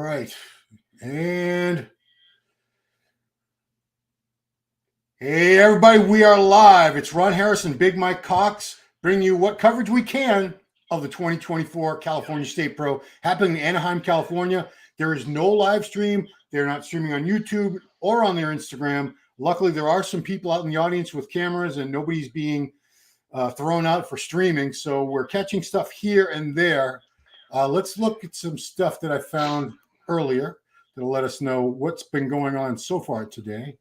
right. And hey, everybody, we are live. It's Ron Harrison, Big Mike Cox, bringing you what coverage we can of the 2024 California State Pro happening in Anaheim, California. There is no live stream. They're not streaming on YouTube or on their Instagram. Luckily, there are some people out in the audience with cameras, and nobody's being thrown out for streaming. So we're catching stuff here and there. Let's look at some stuff that I found earlier that'll let us know what's been going on so far today.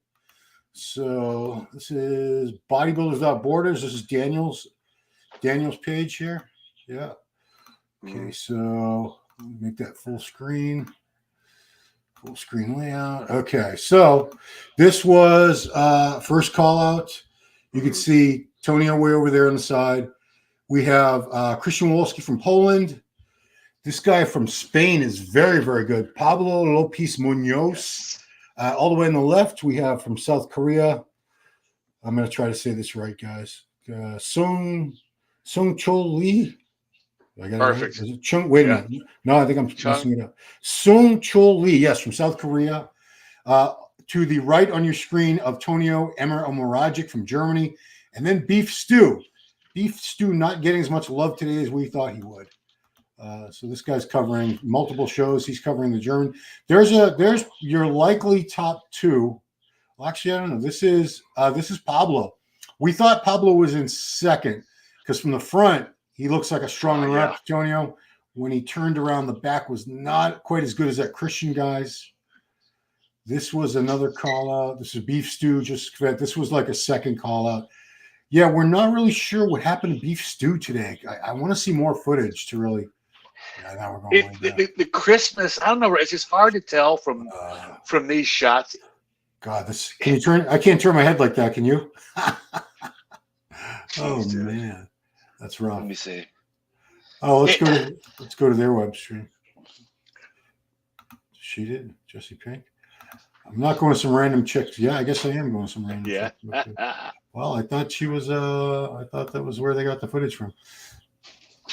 So this is Bodybuilders Without Borders. This is Daniel's page here. Yeah. Okay, so make that full screen layout. Okay, so this was first call out. You can see Tonio way over there on the side. We have Krystian Wolski from Poland. This guy from Spain is very, very good. Pablo Lopez Munoz. All the way on the left, we have from South Korea. I'm going to try to say this right, guys. Sung Chol Lee. Perfect. Wait a minute. No, I think I'm messing it up. Sung Chol Lee, yes, from South Korea. To the right on your screen of Tonio Emmer Omoragic from Germany. And then Beef Stew. Beef Stew not getting as much love today as we thought he would. So this guy's covering multiple shows. He's covering the German. There's your likely top two. Well, actually, I don't know. This is Pablo. We thought Pablo was in second because from the front he looks like a strong rep. Tonio, when he turned around, the back was not quite as good as that Krystian guy's. This was another call out. This is Beef Stew. This was like a second call out. Yeah, we're not really sure what happened to Beef Stew today. I want to see more footage to really. Yeah, now we're going the crispness, I don't know. It's just hard to tell from these shots. God, can you turn? I can't turn my head like that. Can you? Oh Dude. Man, that's rough. Let me see. Oh, let's go to their web stream. She did, Jesse Pink. I'm not going to some random chicks. Yeah, I guess I am going to some random. Yeah. Chicks. Well, I thought she was. I thought that was where they got the footage from.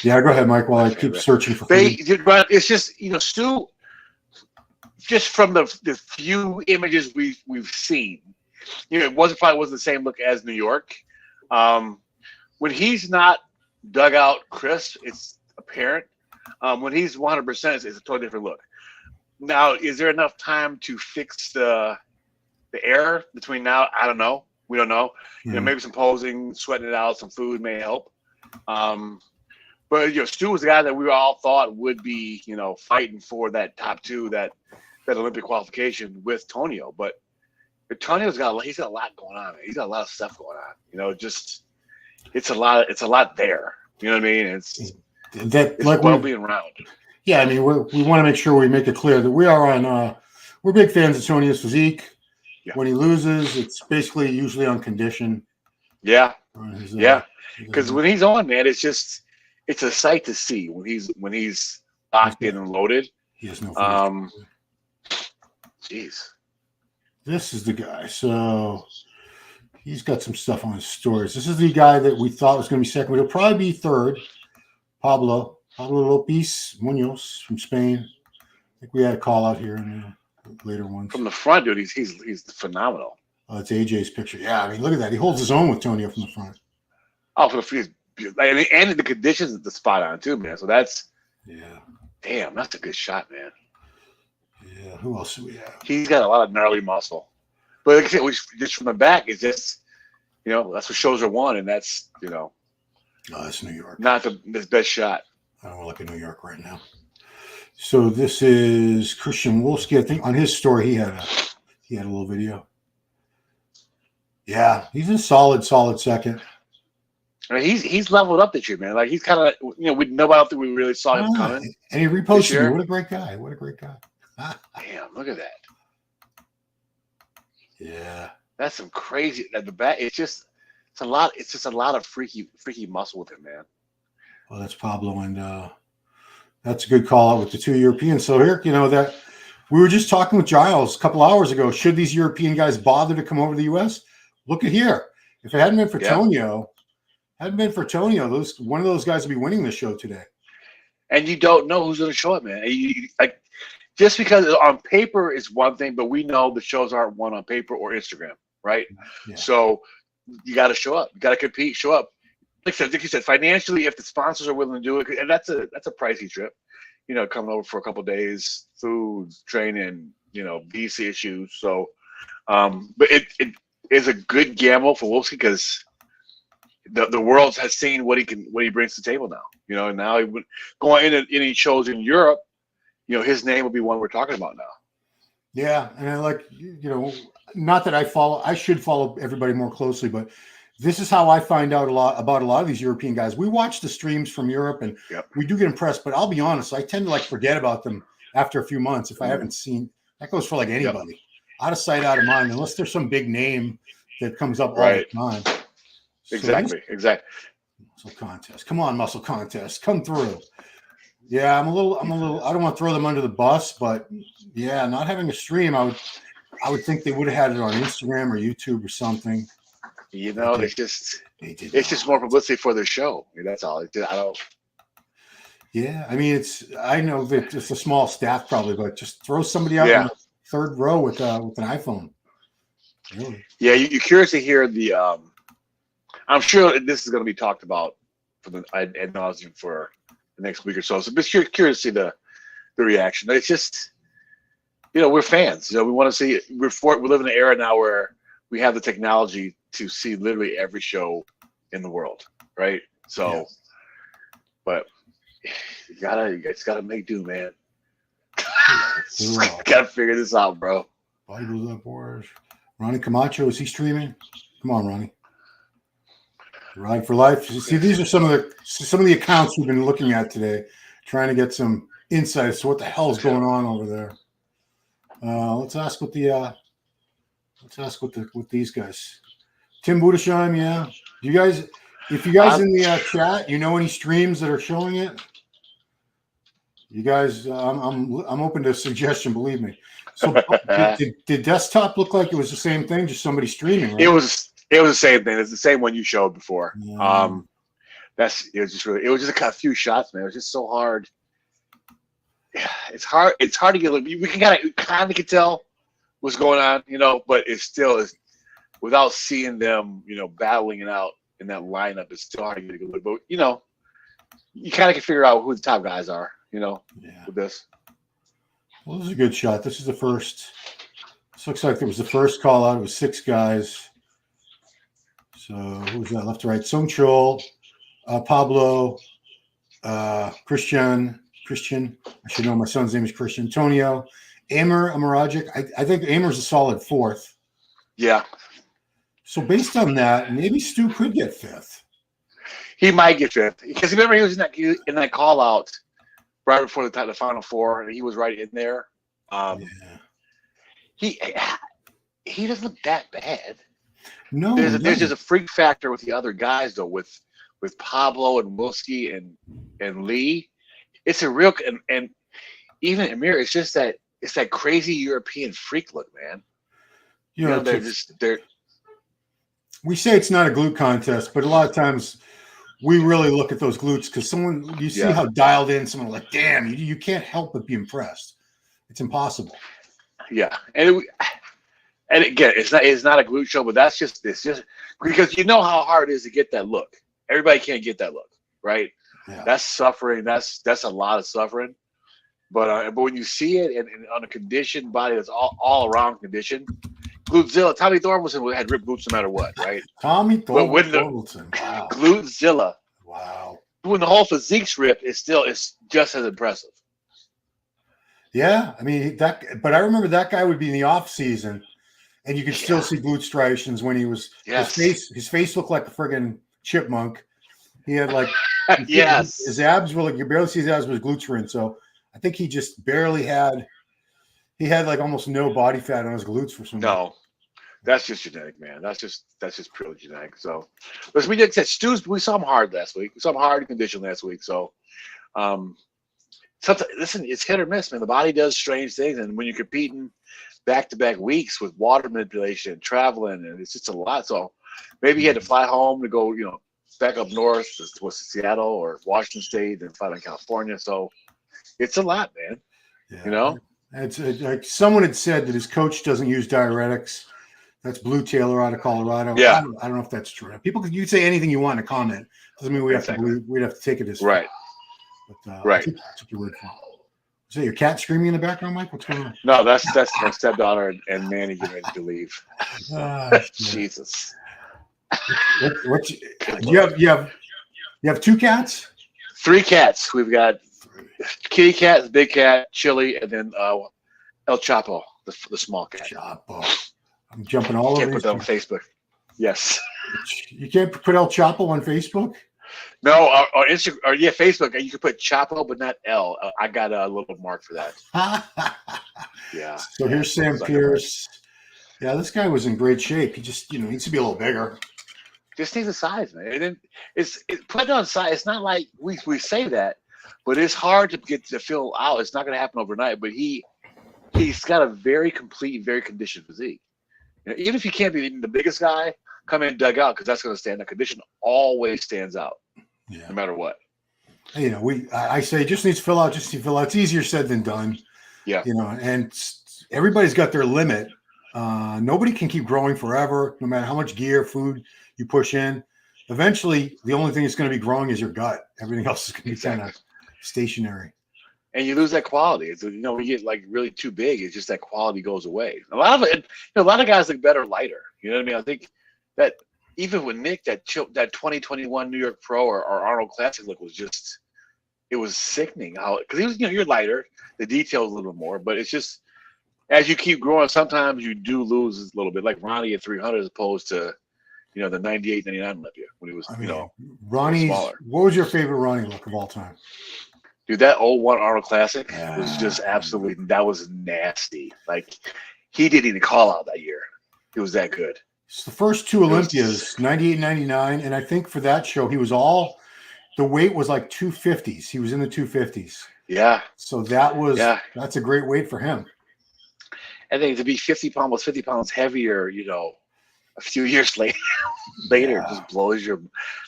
Yeah, go ahead, Mike, while I keep searching for footage. But it's just, Stu, just from the few images we've seen, it probably wasn't the same look as New York. When he's not dug out crisp, it's apparent. When he's 100%, it's a totally different look. Now, is there enough time to fix the error between now? I don't know. We don't know. Mm-hmm. Maybe some posing, sweating it out, some food may help. But Stu was the guy that we all thought would be, fighting for that top two, that Olympic qualification with Tonio. But Tonio's he's got a lot going on. He's got a lot of stuff going on. It's a lot there. You know what I mean? It's like well being round. Yeah, I mean, we want to make sure we make it clear that we are on. We're big fans of Tonio's physique. Yeah. When he loses, it's basically usually on condition. Yeah, because when he's on, man, it's a sight to see when he's locked in and loaded. He has no. Jeez. This is the guy. So he's got some stuff on his stories. This is the guy that we thought was going to be second, but he'll probably be third. Pablo Lopez Munoz from Spain. I think we had a call out here in the later ones. From the front, dude, he's phenomenal. It's AJ's picture. Yeah, I mean, look at that. He holds his own with Tonio from the front. Oh, for the free, and the conditions at the spot on too, man. So that's damn, that's a good shot, man. Yeah, who else do we have? He's got a lot of gnarly muscle, but like I said, just from the back, it's just that's what shows are won, and that's Oh, that's New York. Not the best shot. I don't want to look at New York right now. So this is Krystian Wolski. I think on his story he had a little video. Yeah, he's a solid second. I mean, he's leveled up this year, man. Like he's kind of nobody don't think we really saw him coming. And he reposted me. What a great guy! Damn, look at that. Yeah, that's some crazy. At the back, it's just a lot of freaky muscle with him, man. Well, that's Pablo, and that's a good call out with the two Europeans. So here, that we were just talking with Giles a couple hours ago. Should these European guys bother to come over to the U.S.? Look at here. If it hadn't been for Tonio, one of those guys would be winning the show today. And you don't know who's going to show up, man. just because on paper is one thing, but we know the shows aren't one on paper or Instagram, right? Yeah. So you got to show up. You got to compete. Show up. Like you said, financially, if the sponsors are willing to do it, and that's a pricey trip. Coming over for a couple of days, food, training, visa issues. So, but it is a good gamble for Wolski because the world has seen what he brings to the table now. And now going into any shows in Europe, his name will be one we're talking about now. Yeah, and I like, not that I should follow everybody more closely, but this is how I find out about a lot of these European guys. We watch the streams from Europe and we do get impressed, but I'll be honest, I tend to forget about them after a few months if I haven't seen. That goes for anybody. Out of sight, out of mind, unless there's some big name that comes up all the time. Exactly. Muscle contest. Come on, muscle contest. Come through. Yeah, I'm a little. I don't want to throw them under the bus, but yeah, not having a stream, I would think they would have had it on Instagram or YouTube or something. It's just more publicity for their show. That's all. I don't. Yeah, I mean, I know that it's a small staff probably, but just throw somebody out in the third row with an iPhone. Really? Yeah, you're curious to hear the. I'm sure this is going to be talked about for the ad nauseum for the next week or so. So, just curious to see the reaction. It's just, we're fans. We want to see. We live in an era now where we have the technology to see literally every show in the world, right? So, but it's gotta make do, man. Gotta figure this out, bro. Ronnie Camacho, is he streaming? Come on, Ronnie. Ride for Life. See, these are some of the accounts we've been looking at today, trying to get some insight as to what the hell is going on over there. Let's ask what these guys. Tim Budesheim, yeah. If you guys in the chat, any streams that are showing it? You guys, I'm open to suggestion. Believe me. So, did desktop look like it was the same thing? Just somebody streaming? Right? It was the same thing. It's the same one you showed before. Yeah. It was just a few shots, man. It was just so hard. Yeah, it's hard. It's hard to get. We can kind of tell what's going on, but it still is. Without seeing them, battling it out in that lineup, it's still hard to get a good look. But you kind of can figure out who the top guys are, with this. Well, this is a good shot. This is the first. This looks like it was the first call out. It was 6 guys. So who's that? Left to right. Sung Chul, Pablo, Krystian. I should know my son's name is Krystian. Tonio, Amer Amaragic. I think Amer's a solid 4th. Yeah. So based on that, maybe Stu could get 5th. He might get 5th because remember he was in that call out right before the Final Four, and he was right in there. He doesn't look that bad. No, there's just a freak factor with the other guys though, with Pablo and Wolski and Lee. It's a real and even Amir. It's just that crazy European freak look, man. They're. We say it's not a glute contest, but a lot of times we really look at those glutes because you see how dialed in someone like, damn, you can't help but be impressed. It's impossible. Yeah, and again, it's not a glute show, but it's just because how hard it is to get that look. Everybody can't get that look, right? Yeah. That's suffering. That's a lot of suffering. But when you see it and on a conditioned body that's all around condition. Glutezilla. Tommy Thorwaldson had ripped glutes no matter what, right? Tommy Thorwaldson. Wow. Glutezilla. Wow. When the whole physiques rip is just as impressive. Yeah, I mean but I remember that guy would be in the off season, and you could still see glute striations when he was. Yes. His face looked like a friggin' chipmunk. He had his abs were you barely see his abs, but his glutes were in. So I think he just barely had. He had almost no body fat on his glutes for some reason. No, that's just genetic, man. That's just purely genetic. So, listen, we saw him hard last week. We saw him hard in condition last week. So, listen, it's hit or miss, man. The body does strange things, and when you're competing back-to-back weeks with water manipulation and traveling, and it's just a lot. So, maybe he had to fly home to go, back up north to Seattle or Washington State, then fly to California. So, it's a lot, man. Yeah. It's like someone had said that his coach doesn't use diuretics. That's Blue Taylor out of Colorado. Yeah. I don't know if that's true. People, you can say anything you want in a comment. Doesn't mean we have to believe. We'd have to take it as right. But, right. I took your word for it. Is that your cat screaming in the background, Mike? What's going on? No, that's my stepdaughter and Manny getting ready to leave. Jesus. What you have 2 cats? 3 cats. We've got kitty cat, big cat, Chili, and then El Chapo, the small cat. Chapo. I'm jumping all over. Can't put that on Facebook. Yes. You can't put El Chapo on Facebook? No, or Instagram, or Facebook. You can put Chapo, but not L. I got a little mark for that. Yeah. So here's Sam Pierce. Yeah, this guy was in great shape. He just, needs to be a little bigger. Just needs the size, man. And then put on size. It's not like we say that, but it's hard to get to fill out. It's not going to happen overnight. But he's got a very complete, very conditioned physique. Even if he can't be the biggest guy, come in and dug out because that's going to stand. The condition always stands out, no matter what. I say just needs to fill out. Just to fill out. It's easier said than done. Yeah. And everybody's got their limit. Nobody can keep growing forever, no matter how much gear, food you push in. Eventually, the only thing that's going to be growing is your gut. Everything else is going to be kind of stationary. And you lose that quality. It's, we get like really too big. It's just that quality goes away. A lot of guys look better lighter. You know what I mean? I think that even with Nick, that 2021 New York Pro or Arnold Classic look was just, it was sickening how, because he was, you're lighter, the details a little more, but it's just, as you keep growing, sometimes you do lose a little bit, like Ronnie at 300 as opposed to, the 98, 99 Olympia when he was, Ronnie's smaller. What was your favorite Ronnie look of all time? Dude, that 01 Arnold Classic was just absolutely, that was nasty. Like, he didn't even call out that year. It was that good. It's the first 2 Olympias, 98, 99, and I think for that show, he was the weight was like 250s. He was in the 250s. Yeah. So that's a great weight for him. And then to be 50 pounds heavier, a few years later, just blows your,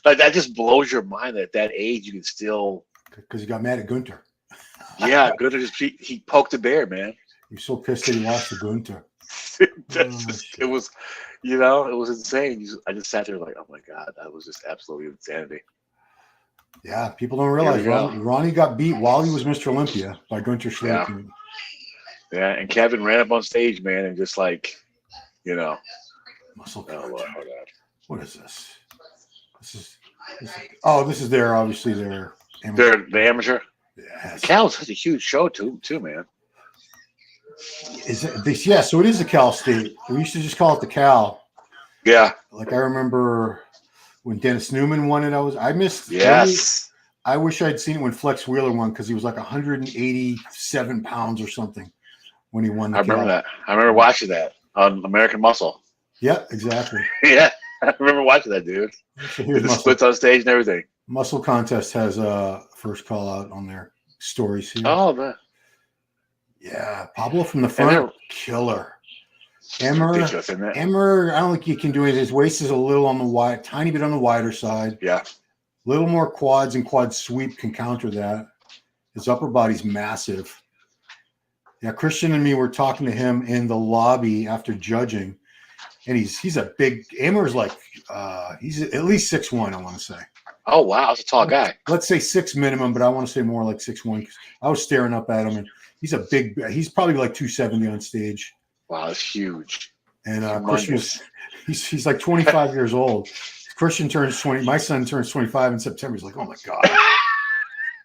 that just blows your mind that at that age you can still. Because he got mad at Gunter. Yeah, Gunter he poked the bear, man. He was so pissed that he lost to Gunter. It was, it was insane. I just sat there like, oh my God, that was just absolutely insanity. Yeah, people don't realize Ronnie got beat while he was Mr. Olympia by Gunter Schlick. Yeah, and Kevin ran up on stage, man, and just like, muscle. What is this? This is their obviously their amateur. The amateur. Yes. Cal's such a huge show too, man. Is it this? Yeah, so it is the Cal State. We used to just call it the Cal. Yeah. Like I remember when Dennis Newman won it. I missed. Yes. I wish I'd seen it when Flex Wheeler won because he was like 187 pounds or something when he won. I remember that. I remember watching that on American Muscle. Yeah, exactly. Yeah, I remember watching that, dude. So the splits on stage and everything. Muscle Contest has a first call out on their stories here. Oh, man. Yeah, Pablo from the front, killer. Emmer, I don't think he can do it. His waist is a little on the tiny bit on the wider side. Yeah. Little more quads and quad sweep can counter that. His upper body's massive. Yeah, Krystian and me were talking to him in the lobby after judging, and he's a big. Emmer's like he's at least 6'1", I want to say. Oh wow, that's a tall guy. Let's say 6 minimum, but I want to say more like 6'1". I was staring up at him, and he's he's probably like 270 on stage. Wow, that's huge. And Krystian, he's like 25 years old. Krystian turns 20. My son turns 25 in September. He's like, oh my God.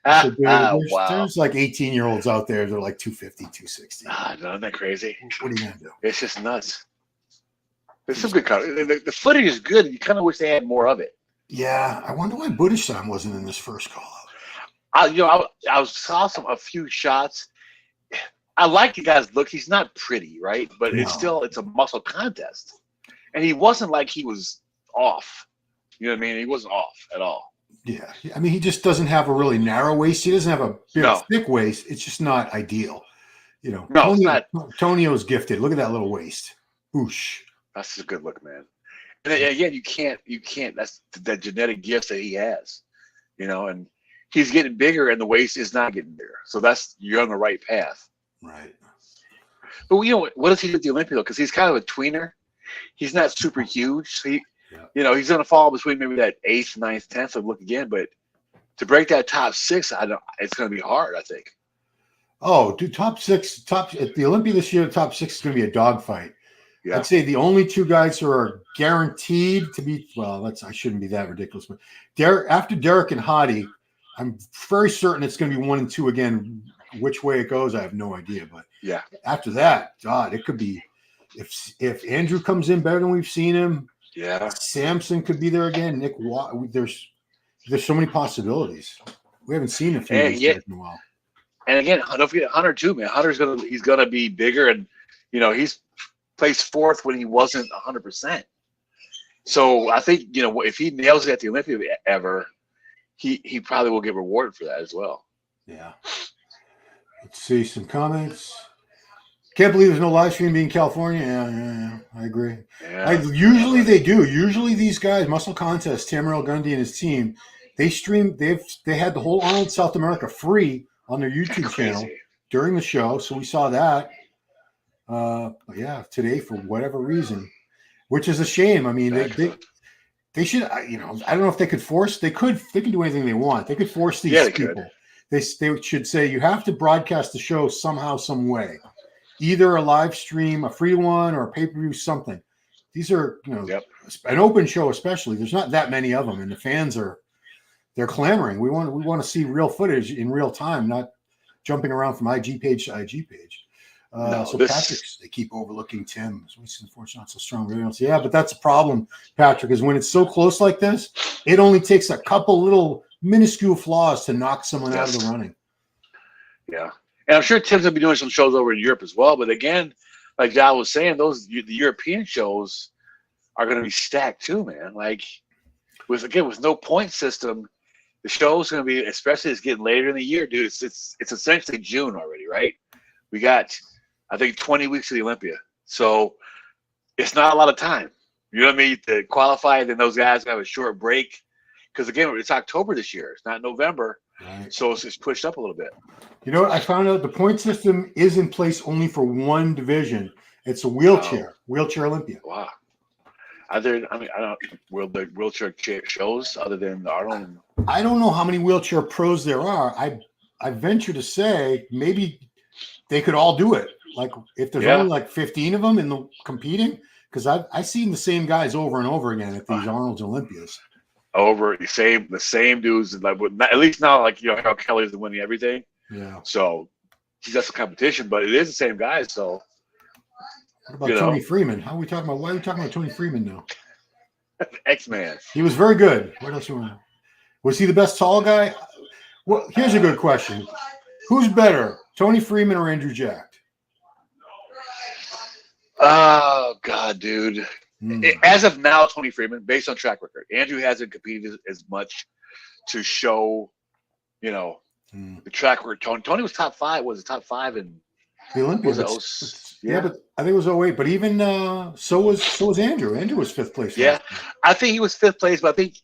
There's like 18-year-olds out there. They're like 250, 260. Isn't that crazy? What are you going to do? It's just nuts. There's some good color. The footage is good. You kind of wish they had more of it. Yeah. I wonder why Buddhistan wasn't in this first call out. I saw a few shots. I like the guy's look. He's not pretty, right? But it's a muscle contest. And he wasn't like he was off. You know what I mean? He wasn't off at all. Yeah. I mean, he just doesn't have a really narrow waist. He doesn't have a thick waist. It's just not ideal. No, Tonio's gifted. Look at that little waist. Whoosh. That's a good look, man. And again, you can't. That's the genetic gifts that he has, and he's getting bigger and the waist is not getting bigger. So you're on the right path. Right. But what does he do at the Olympia though? Because he's kind of a tweener. He's not super huge. So he's going to fall between maybe that 8th, 9th, 10th of look again. But to break that top 6, it's going to be hard, I think. Oh, dude, top 6 at the Olympia this year. The top 6 is going to be a dogfight. Yeah. I'd say the only 2 guys who are guaranteed to be. Well, I shouldn't be that ridiculous, but after Derek and Hadi, I'm very certain it's going to be 1 and 2 again. Which way it goes, I have no idea. But yeah, after that, God, it could be. If Andrew comes in better than we've seen him, yeah, Samson could be there again. Nick, there's so many possibilities. We haven't seen a few of these guys in a while. And again, don't forget Hunter too, man. He's gonna be bigger, and he's placed 4th when he wasn't 100%. So I think if he nails it at the Olympia ever, he probably will get rewarded for that as well. Yeah. Let's see some comments. Can't believe there's no live stream being California. Yeah, I agree. Yeah. Usually they do. Usually these guys, Muscle Contest, Tamara Gundy and his team, they stream. They had the whole Arnold South America free on their YouTube channel during the show, so we saw that. But yeah, today for whatever reason, which is a shame. I mean, they should. I don't know if they could force. They can do anything they want. They could force these people. They should say you have to broadcast the show somehow, some way. Either a live stream, a free one, or a pay-per-view, something. These are, an open show especially. There's not that many of them, and the fans they're clamoring. We want to see real footage in real time, not jumping around from IG page to IG page. They keep overlooking Tim. Unfortunately, not so strong. Yeah, but that's a problem, Patrick, is when it's so close like this, it only takes a couple little minuscule flaws to knock someone out of the running. Yeah. And I'm sure Tim's going to be doing some shows over in Europe as well. But again, like John was saying, the European shows are going to be stacked too, man. Like, with no point system, the show's going to be, especially it's getting later in the year, dude. It's essentially June already, right? We got, I think, 20 weeks of the Olympia. So it's not a lot of time. You know what I mean? To qualify, and then those guys have a short break. Because, again, it's October this year. It's not November. Right. So it's pushed up a little bit. You know what? I found out the point system is in place only for one division. It's a wheelchair Olympia. Wow. I don't the wheelchair shows other than Arnold. I don't know how many wheelchair pros there are. I venture to say maybe they could all do it. Like if there's only like 15 of them in the competing, because I've seen the same guys over and over again at these Arnold's Olympias. Over the same dudes, like at least now, like how Kelly's winning everything. Yeah. So he's got some competition, but it is the same guys. So what about Tony Freeman? Why are we talking about Tony Freeman now? X-Man. He was very good. What else you want? Was he the best tall guy? Well, here's a good question: who's better, Tony Freeman or Andrew Jack? Oh God, dude. As of now, Tony Freeman, based on track record, Andrew hasn't competed as much to show, the track record. Tony was top 5. Was it top 5 in the Olympia? Yeah, but I think it was 08. But even so was Andrew. Andrew was 5th place. Yeah, I think he was 5th place, but I think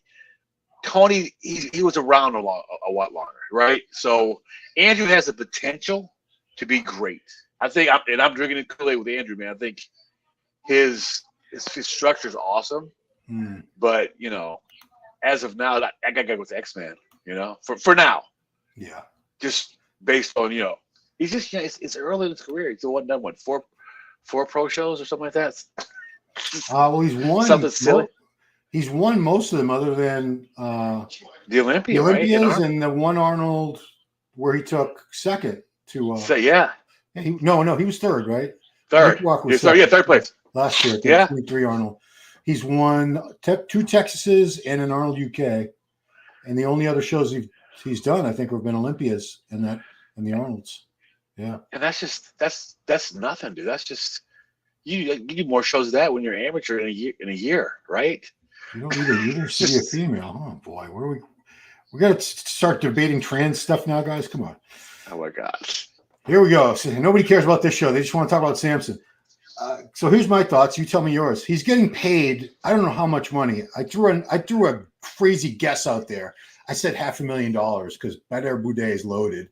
Tony he was around a lot longer, right? So Andrew has the potential to be great. I think, I'm drinking the Kool-Aid with Andrew, man. I think his structure is awesome, but as of now, I gotta go with X-Man. For now, yeah, just based on he's just it's early in his career. He's done what four pro shows or something like that. Well, he's won something silly. He's won most of them, other than the Olympia, Olympias, and the one Arnold where he took second to. He was 3rd, right? 3rd. 3rd place. Last year, 23 Arnold. He's won 2 Texases and an Arnold UK, and the only other shows he's done, I think, have been Olympias and the Arnolds. Yeah, and that's nothing, dude. That's just you do more shows of that when you're amateur in a year, right? You don't either see a female. Oh boy, we got to start debating trans stuff now, guys. Come on. Oh my gosh. Here we go. So nobody cares about this show. They just want to talk about Samson. So here's my thoughts. You tell me yours. He's getting paid. I don't know how much money. I threw a crazy guess out there. I said $500,000 because Badr Boudet is loaded,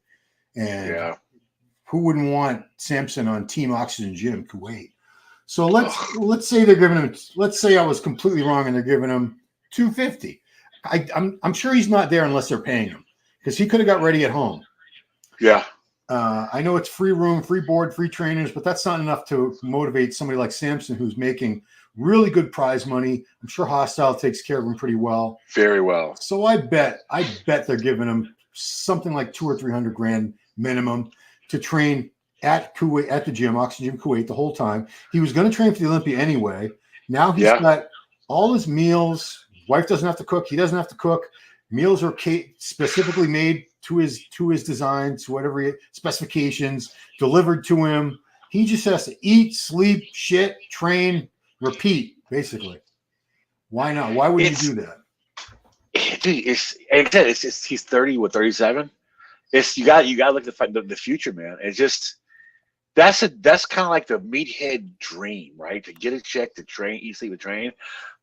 and who wouldn't want Samson on Team Oxygen Gym Kuwait? So let's say they're giving him. Let's say I was completely wrong and they're giving him $250. I'm sure he's not there unless they're paying him, because he could have got ready at home. Yeah. I know it's free room, free board, free trainers, but that's not enough to motivate somebody like Samson, who's making really good prize money. I'm sure Hostile takes care of him pretty well. Very well. So I bet they're giving him something like $200,000 or $300,000 minimum to train at Kuwait, at the gym, Oxygen Kuwait, the whole time. He was going to train for the Olympia anyway. Now he's got all his meals. Wife doesn't have to cook. He doesn't have to cook. Meals are specifically made to his designs, whatever specifications, delivered to him. He just has to eat, sleep, shit, train, repeat, basically. Why not? Why would you do that? Dude, he's 30, 37. You got to look at the future, man. It's just that's kind of like the meathead dream, right? To get a check, to train, eat, sleep, and train.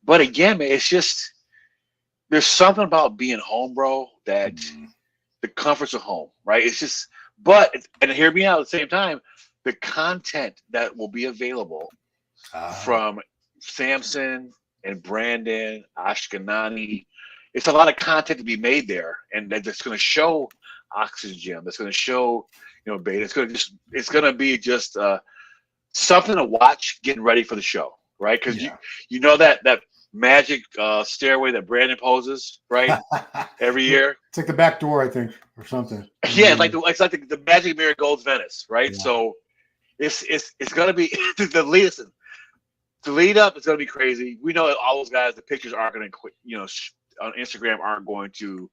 But again, man, it's just there's something about being home, bro, that the comforts of home, right? It's just, and hear me out at the same time, the content that will be available from Samson and Brandon, Ashkenani, it's a lot of content to be made there, and that's going to show Oxygen Gym. That's going to show, Beta. It's going to be just something to watch, getting ready for the show, right? Because you know that magic stairway that Brandon poses, right? Every year. It's like the back door, I think, or something. Yeah, it's like the magic mirror goes Venice, right? Yeah. So it's gonna be the lead up is gonna be crazy. We know all those guys, the pictures aren't gonna quit, on Instagram aren't going to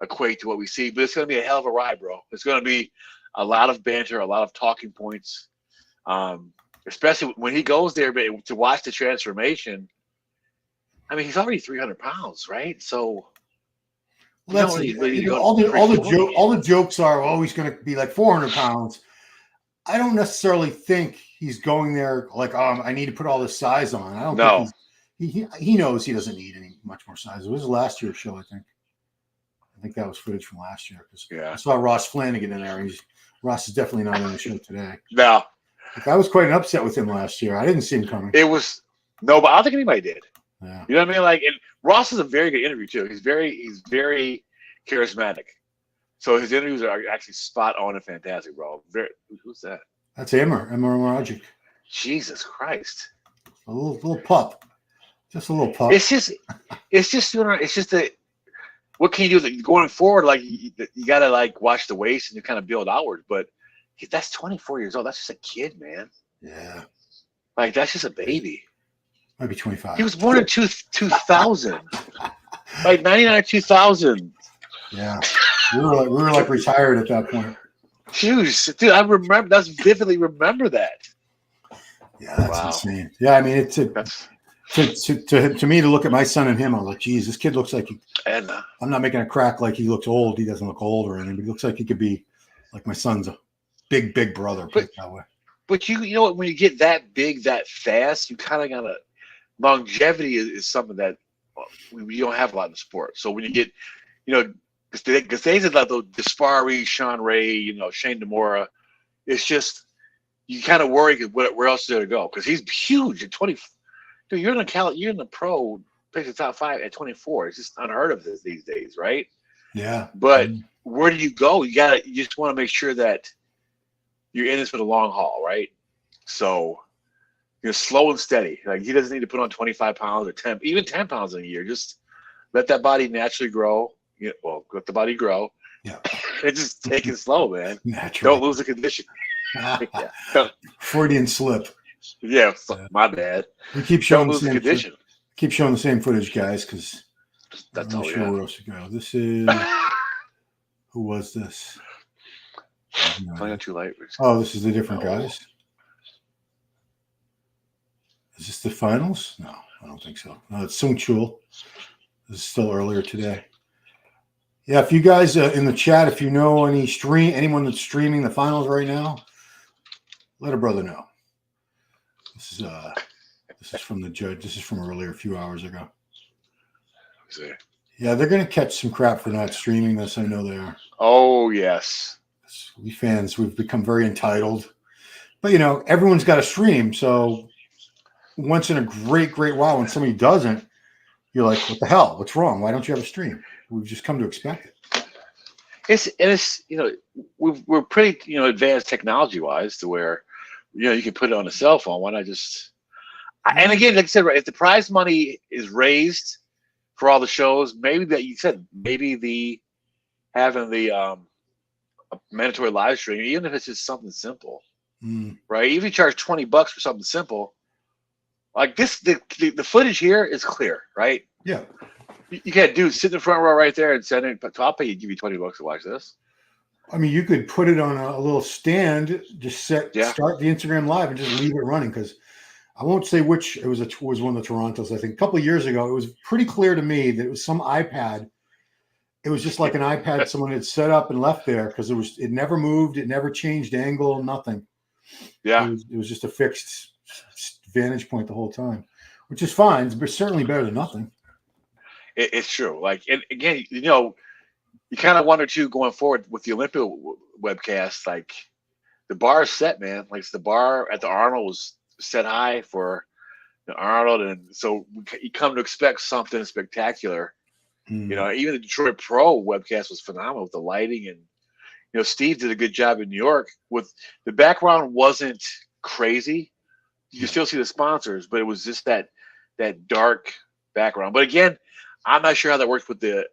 equate to what we see, but it's gonna be a hell of a ride, bro. It's gonna be a lot of banter, a lot of talking points. Especially when he goes there to watch the transformation. I mean, he's already 300 pounds, right? So all the jokes are, he's going to be like 400 pounds. I don't necessarily think he's going there like, I need to put all this size on. I don't think he knows he doesn't need any much more size. It was last year's show, I think. I think that was footage from last year. I saw Ross Flanagan in there. Ross is definitely not on the show today. No. That was quite an upset with him last year. I didn't see him coming. It was but I don't think anybody did. Yeah. You know what I mean? Like, and Ross is a very good interview too. He's very charismatic. So his interviews are actually spot on and fantastic, bro. Who's that? That's Emmer Moragic. Jesus Christ. A little pup. Just a little pup. It's just that what can you do going forward? Like you gotta like watch the waist and you kind of build outward. But that's 24 years old. That's just a kid, man. Yeah. Like that's just a baby. Might be 25. He was born in 2000. Like 99, 2000. Yeah. We were like retired at that point. Dude, I remember. That's vividly remember that. Yeah, that's insane. Yeah, I mean, to me to look at my son and him, I was like, geez, this kid looks like I'm not making a crack like he looks old. He doesn't look old or anything, but he looks like he could be like my son's a big brother. Put it that way. But you know what? When you get that big that fast, you kind of gotta. Longevity is something that we don't have a lot in the sport. So when you get, because they said like the Gaspari, Sean Ray, Shane Demora, it's just you kind of worry where else is there to go because he's huge at 20. Dude, you're in the pro, pick the top 5 at 24. It's just unheard of these days, right? Yeah. But where do you go? You just want to make sure that you're in this for the long haul, right? So. Slow and steady. Like he doesn't need to put on 25 pounds or even 10 pounds in a year. Just let that body naturally grow. Let the body grow. Yeah. And just take it slow, man. Naturally. Don't lose the condition. Freudian slip. Yeah, my bad. We keep showing the condition. Keep showing the same footage, guys, because that's I'm all. not sure where else to go. This is who was this? Playing it too late. Oh, this is the different guys. Is this the finals? No, I don't think so. No, it's Sung Chul. This is still earlier today. Yeah, if you guys in the chat, if you know anyone that's streaming the finals right now, let a brother know. This is from the judge. This is from earlier, a few hours ago. Yeah, they're going to catch some crap for not streaming this. I know they are. Oh, yes. We fans, we've become very entitled. But, you know, everyone's got a stream. So once in a great while, when somebody doesn't, you're like, what the hell? What's wrong? Why don't you have a stream? We've just come to expect it. It's you know, we're pretty, you know, advanced technology-wise to where, you know, you can put it on a cell phone. Why not just and again, like I said, right, if the prize money is raised for all the shows, maybe that you said, maybe having the a mandatory live stream, even if it's just something simple, right? Even if you charge $20 for something simple, like this, the footage here is clear, right? Yeah. You can't sit in the front row right there and send it, but I'll pay you, give you $20 to watch this. I mean, you could put it on a little stand, just start the Instagram live and just leave it running. Because I won't say which, it was one of the Torontos, I think a couple of years ago. It was pretty clear to me that it was some iPad. It was just like an iPad someone had set up and left there, because it never moved, it never changed angle, nothing. Yeah, it was just a fixed vantage point the whole time, which is fine, but certainly better than nothing. It's true. Like, and again, you know, you kind of wonder too going forward with the Olympia webcast. Like, the bar is set, man. Like, the bar at the Arnold was set high for the Arnold, and so you come to expect something spectacular. You know, even the Detroit Pro webcast was phenomenal with the lighting, and you know, Steve did a good job in New York with the background. Wasn't crazy. You can still see the sponsors, but it was just that dark background. But again, I'm not sure how that works with the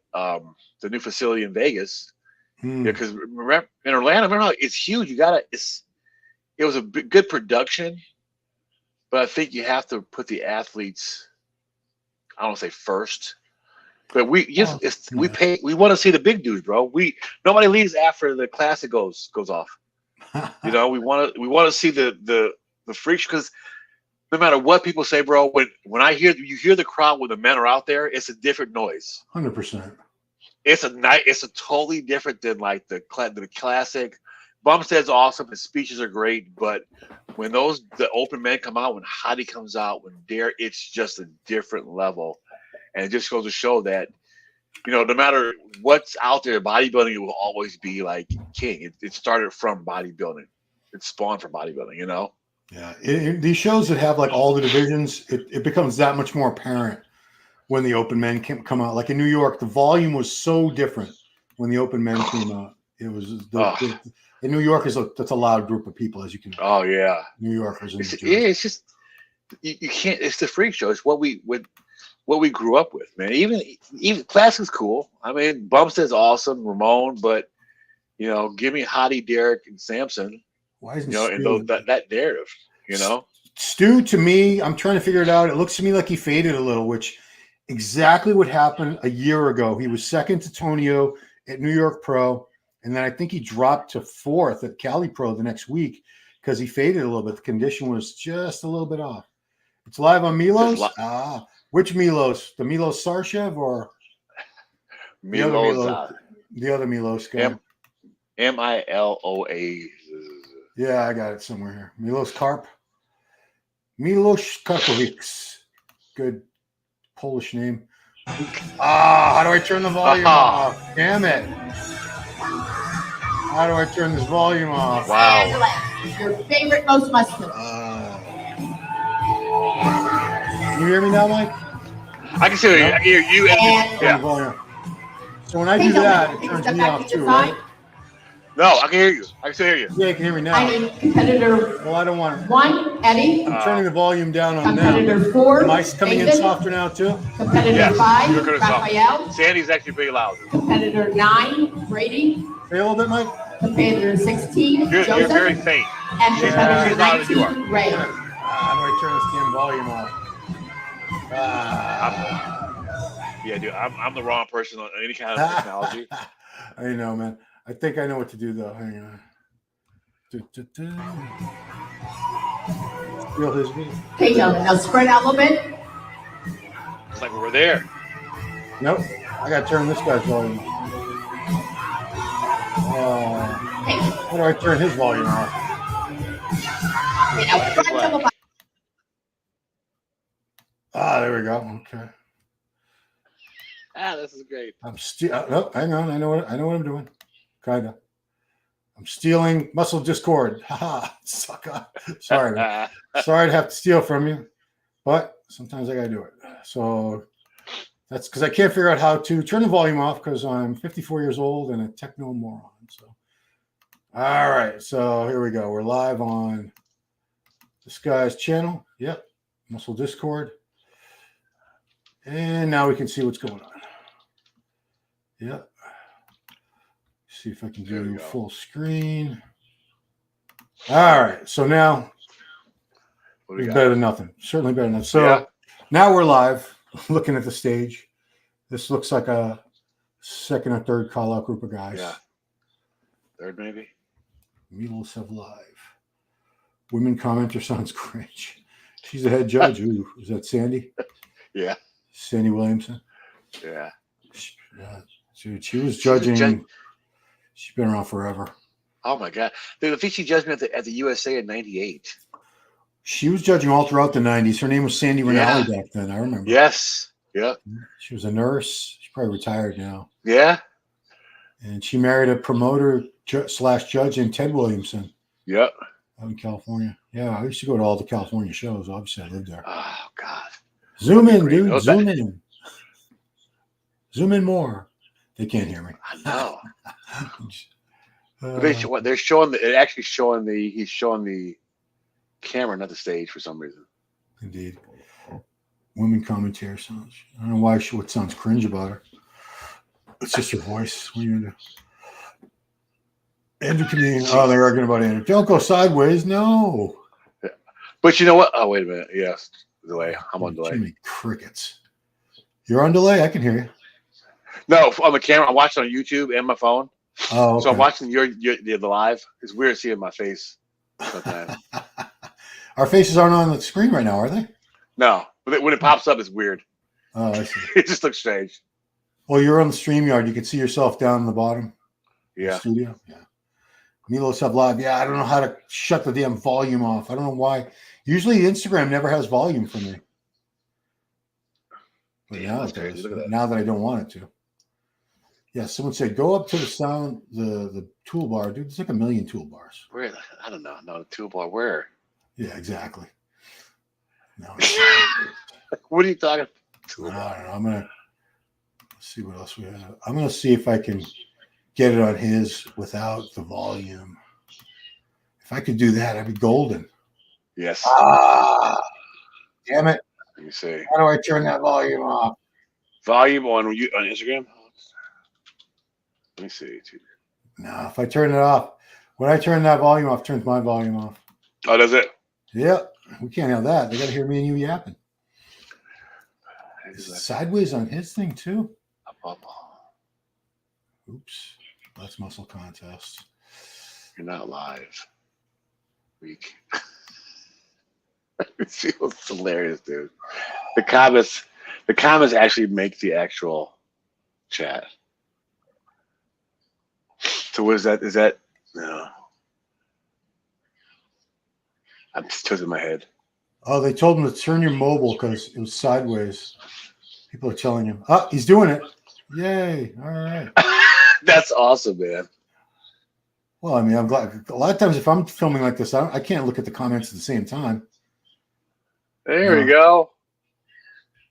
new facility in Vegas. Because remember, in Orlando, remember, it's huge. It was a good production, but I think you have to put the athletes, I don't want to say first, but we pay. We want to see the big dudes, bro. Nobody leaves after the classic goes off. You know, we want to see the freaks, because no matter what people say, bro, when you hear the crowd when the men are out there, it's a different noise. 100%. It's a totally different than like the classic. Bumstead's awesome. His speeches are great, but when the open men come out, when Hottie comes out, when Dare, it's just a different level, and it just goes to show that, you know, no matter what's out there, bodybuilding will always be like king. It started from bodybuilding. It spawned from bodybuilding. You know. Yeah, these shows that have like all the divisions, it becomes that much more apparent when the open men come out. Like in New York, the volume was so different when the open men came out. It was in New York that's a loud group of people, as you can. Oh yeah, New Yorkers. It's just you can't. It's the freak show. It's what we grew up with, man. Even Classic's cool. I mean, Bumstead's awesome, Ramon, but you know, give me Hottie, Derek, and Samson. Why isn't that narrative, you know? Stu, to me, I'm trying to figure it out. It looks to me like he faded a little, which exactly what happened a year ago. He was second to Tonio at New York Pro, and then I think he dropped to fourth at Cali Pro the next week because he faded a little bit. The condition was just a little bit off. It's live on Milos. Which Milos? The Milos Sarshev or Milos? The other Milos guy. Miloa. Yeah, I got it somewhere here. Milos Karpovics. Good Polish name. How do I turn the volume off? Damn it. How do I turn this volume off? Wow. Your favorite, most muscular. Can you hear me now, Mike? I can hear you. I can hear you. Yeah. So when I do that, it turns me off too, right? No, I can hear you. I can still hear you. Yeah, you can hear me now. I need competitor. Well, I don't want to. 1, Eddie. I'm turning the volume down on competitor them. 4. Am I coming in softer now too? Competitor 5, Raphael. Sandy's actually pretty loud. Competitor 9, Brady. Say a little bit, Mike. Competitor 16, you're Joseph. very faint. And competitor 19, Ray. How do I turn this damn volume off? Yeah, dude, I'm the wrong person on any kind of technology. I know, man. I think I know what to do, though. Hang on. Steal his beat. Okay, now spread out a little bit. It's like we're there. Nope. I got to turn this guy's volume off. How do I turn his volume off? There we go. Okay. This is great. I'm still. Oh, hang on. I know what I'm doing. Kinda. I'm stealing Muscle Discord. Haha, sucker. Sorry. Sorry to have to steal from you, but sometimes I got to do it. So that's because I can't figure out how to turn the volume off because I'm 54 years old and a techno moron. So, all right. So here we go. We're live on this guy's channel. Yep. Muscle Discord. And now we can see what's going on. Yep. See if I can do full screen. All right. So now it's better than nothing. Certainly better than nothing. So now we're live looking at the stage. This looks like a second or third call-out group of guys. Yeah. Third, maybe. Meatles have live. Women commenter sounds cringe. She's the head judge. Ooh, is that Sandy? Yeah. Sandy Williamson. Yeah. Dude, she was judging. She's been around forever. Oh my God! Dude, I think she judged me at the USA in '98. She was judging all throughout the '90s. Her name was Sandy Rinaldi back then. I remember. Yes. Yeah. She was a nurse. She's probably retired now. Yeah. And she married a promoter slash judge named Ted Williamson. Yep. Out in California. Yeah, I used to go to all the California shows. Obviously, I lived there. Oh God. Zoom in, dude. Zoom in. Zoom in more. They can't hear me. I know. They're showing he's showing the camera, not the stage, for some reason. Indeed. Women commentator sounds. I don't know why what sounds cringe about her. It's just her voice. What are you gonna do? Andrew Canadian. Oh, they're arguing about Andrew. Don't go sideways. No. Yeah. But you know what? Oh, wait a minute. Yes. Delay. I'm on delay. Too many crickets. You're on delay? I can hear you. No, on the camera. I'm watching on YouTube and my phone. Oh, okay. So I'm watching the live. It's weird seeing my face sometimes. Our faces aren't on the screen right now, are they? No, but when it pops up, it's weird. Oh, I see. It just looks strange. Well, you're on the StreamYard. You can see yourself down in the bottom. Yeah. Studio. Yeah. Milos have live. Yeah, I don't know how to shut the damn volume off. I don't know why. Usually Instagram never has volume for me. But now it does. Now that I don't want it to. Yeah, someone said go up to the sound, the toolbar, dude. There's like a million toolbars. Where? I don't know. No, the toolbar. Where? Yeah, exactly. No, what are you talking about? I don't know. I'm gonna see what else we have. I'm gonna see if I can get it on his without the volume. If I could do that, I'd be golden. Yes. Ah, damn it. Let me see. How do I turn that volume off? Volume on Instagram? Let me see. No, if I turn it off, when I turn that volume off, it turns my volume off. Oh, does it? Yep. We can't have that. They got to hear me and you yapping. Is it sideways on his thing too? Oops. That's muscle contest. You're not live. Weak. It feels hilarious, dude. The comments actually make the actual chat. So what is that? Is that no? I'm just twisting my head. Oh, they told him to turn your mobile because it was sideways. People are telling him. Oh, he's doing it. Yay. All right. That's awesome, man. Well, I mean, I'm glad. A lot of times if I'm filming like this, I can't look at the comments at the same time. There we go.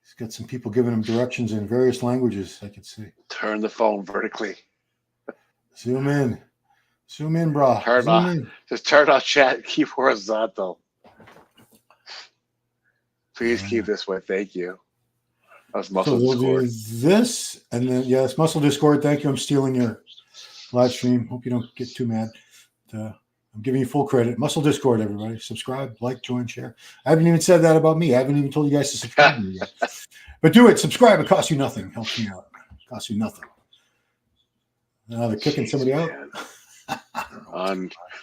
He's got some people giving him directions in various languages, I can see. Turn the phone vertically. Zoom in. Zoom in, bro. Turn off. Just turn off chat. Keep horizontal. Please keep this way. Thank you. That's Muscle Discord. We'll do this, and then, yes, Muscle Discord. Thank you. I'm stealing your live stream. Hope you don't get too mad. I'm giving you full credit. Muscle Discord, everybody. Subscribe, like, join, share. I haven't even said that about me. I haven't even told you guys to subscribe to me yet. But do it. Subscribe. It costs you nothing. Helps me out. It costs you nothing. Now they're kicking somebody out.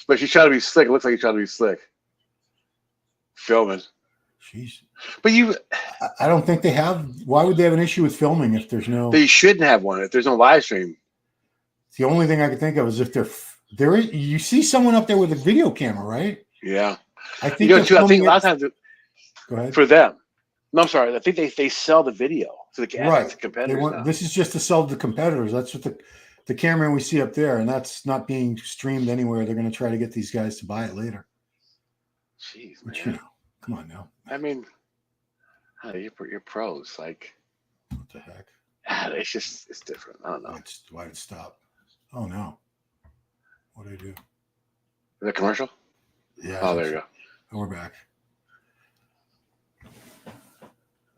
But she's trying to be slick. It looks like you're trying to be slick. Filming. Jeez. But I don't think they have. Why would they have an issue with filming if there's no? They shouldn't have one if there's no live stream. The only thing I could think of is if there. You see someone up there with a video camera, right? Yeah. I think. I think a lot of times. Go ahead. For them. No, I'm sorry. I think they sell the video to the right. competitors. This is just to sell to the competitors. That's what the cameraman we see up there, and that's not being streamed anywhere. They're going to try to get these guys to buy it later. Jeez, Which, man. come on now. I mean, you're pros. Like, What the heck? It's different. I don't know. Why did it stop? Oh, no. What did I do? Is that commercial? Yeah. Oh, there you go. Oh, we're back.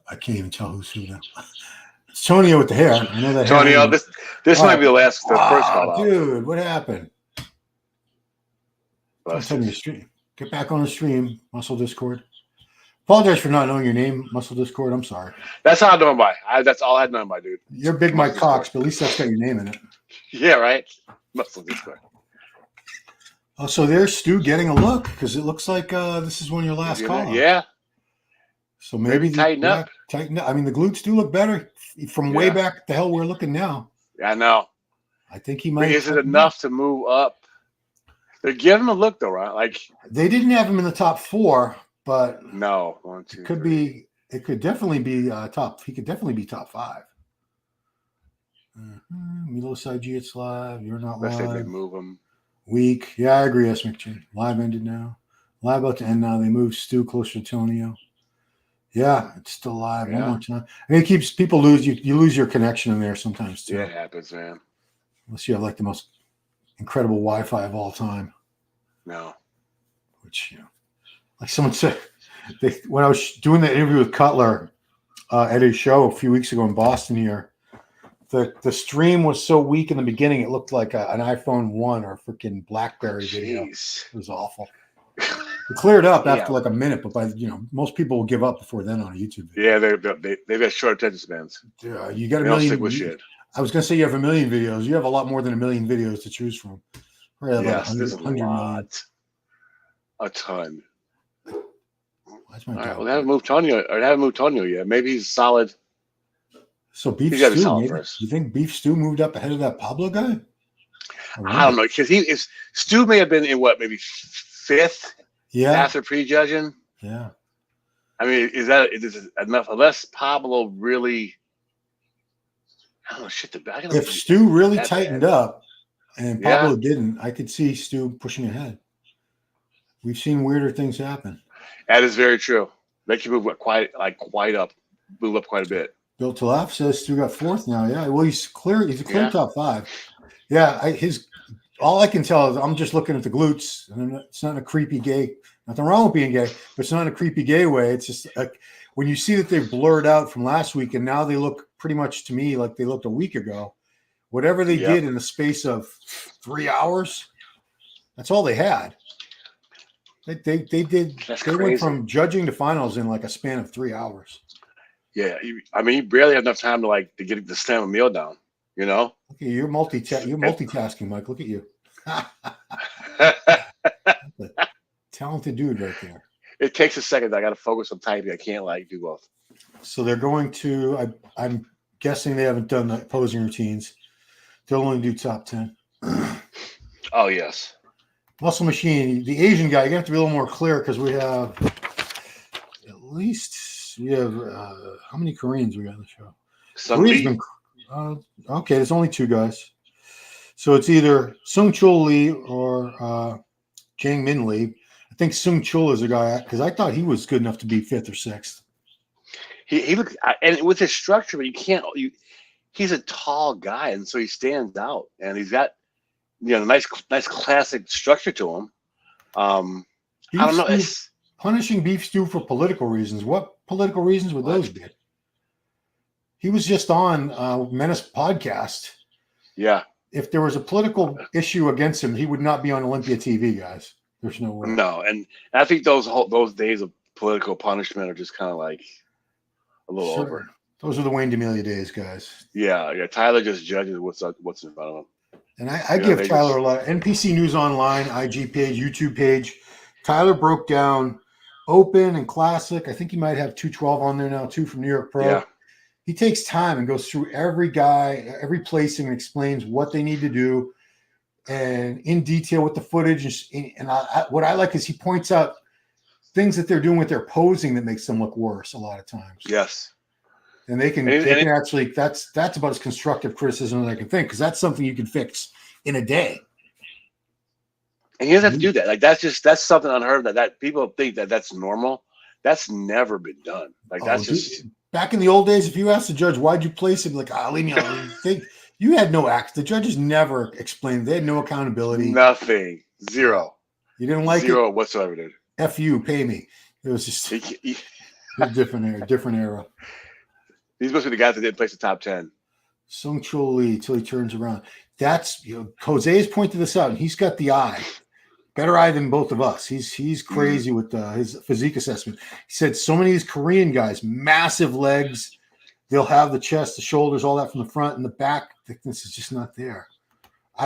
I can't even tell who's who now. It's Tonio with the hair. I know that. Tonio, this might be the first call out. Dude, what happened? Busted. Your stream. Get back on the stream, Muscle Discord. Apologize for not knowing your name, Muscle Discord. I'm sorry. That's how I know him by. That's all I had known by, dude. You're Big Mike Cox, but at least that's got your name in it. Yeah, right. Muscle Discord. Oh, so there's Stu getting a look because it looks like this is one of your last calls. Yeah. So maybe tighten up. Tighten up. I mean, the glutes do look better from way back the hell we're looking now. Yeah, I know. I think he might. But is it enough to move up? They're giving him a look though, right? Like they didn't have him in the top 4, but no, 1, 2, it could 3. be. It could definitely be top. He could definitely be top 5. Milos IG's live. You're not Let's say live. they move him. Weak. Yeah, I agree. S. McChin. Live ended now. Live about to end now. They move Stu closer to Tonio. Yeah, it's still live. One more time. I mean, it keeps people lose. You lose your connection in there sometimes too. Yeah, it happens, man. Unless you have like the most incredible Wi-Fi of all time. No. Which like someone said, when I was doing the interview with Cutler at his show a few weeks ago in Boston here, the stream was so weak in the beginning it looked like an iPhone 1 or a freaking BlackBerry video. It was awful. It cleared up after like a minute, but by most people will give up before then on a YouTube video. Yeah, they've got short attention spans. Yeah, you got a they don't million. stick with shit. I was gonna say you have a million videos. You have a lot more than a million videos to choose from. Yes, there's a 100 lot. million. A ton. That's All right, well, they haven't moved Tonio yet. Maybe he's solid. So Beef He's gotta be Stew, solid maybe? first. You think Beef Stew moved up ahead of that Pablo guy? I don't know because Stu may have been in maybe 5th. Yeah. After prejudging. Yeah. I mean, is it enough? Unless Pablo really, I don't know, shit. If Stu really tightened up and Pablo didn't, I could see Stu pushing ahead. We've seen weirder things happen. That is very true. They can move quite up, move up quite a bit. Bill Talaf says Stu got 4th now. Yeah. Well, he's clear. He's a clear top 5. Yeah. All I can tell is I'm just looking at the glutes, and it's not in a creepy gay. Nothing wrong with being gay, but it's not in a creepy gay way. It's just like when you see that they've blurred out from last week, and now they look pretty much to me like they looked a week ago. Whatever they did in the space of 3 hours, that's all they had. They did. They went from judging to finals in like a span of 3 hours. Yeah, I mean, you barely have enough time to get to slam a meal down. You know. Okay, you're multitasking, Mike. Look at you. Talented dude right there. It takes a second. I got to focus on typing. I can't do both. So they're going to. I'm guessing they haven't done the posing routines. They'll only do top 10. Oh yes. Muscle Machine, the Asian guy. You have to be a little more clear because we have how many Koreans we got on the show? Okay, there's only 2 guys. So it's either Sung Chul Lee or Jang Min Lee. I think Sung Chul is a guy because I thought he was good enough to be 5th or 6th. He looked, and with his structure, but you can't. He's a tall guy, and so he stands out, and he's got nice classic structure to him. I don't know. Punishing Beef Stew for political reasons. What political reasons would those be? He was just on Menace podcast. Yeah. If there was a political issue against him, he would not be on Olympia TV, guys. There's no way. No, and I think those days of political punishment are just kind of like a little over. Those are the Wayne D'Amelia days, guys. Yeah. Tyler just judges what's in front of him. And I give Tyler a lot. NPC News Online, IG page, YouTube page. Tyler broke down Open and Classic. I think he might have 212 on there now, too, from New York Pro. Yeah. He takes time and goes through every guy, every placing, and explains what they need to do and in detail with the footage. And what I like is he points out things that they're doing with their posing that makes them look worse a lot of times. Yes. And they can And actually that's about as constructive criticism as I can think, because that's something you can fix in a day. And he doesn't have to do that. Like that's something unheard of. That people think that's normal. That's never been done. Like that's just back in the old days. If you asked the judge why'd you place him, like, leave me alone. You had no act. The judges never explained. They had no accountability. Nothing. Zero. You didn't like Zero it? whatsoever, dude. F you, pay me. It was just a different era. These must be the guys that didn't place the top 10. Sung Chul Lee till he turns around. That's Jose has pointed this out, and he's got the eye. Better eye than both of us. He's crazy with his physique assessment. He said so many of these Korean guys, massive legs. They'll have the chest, the shoulders, all that from the front, and the back thickness is just not there.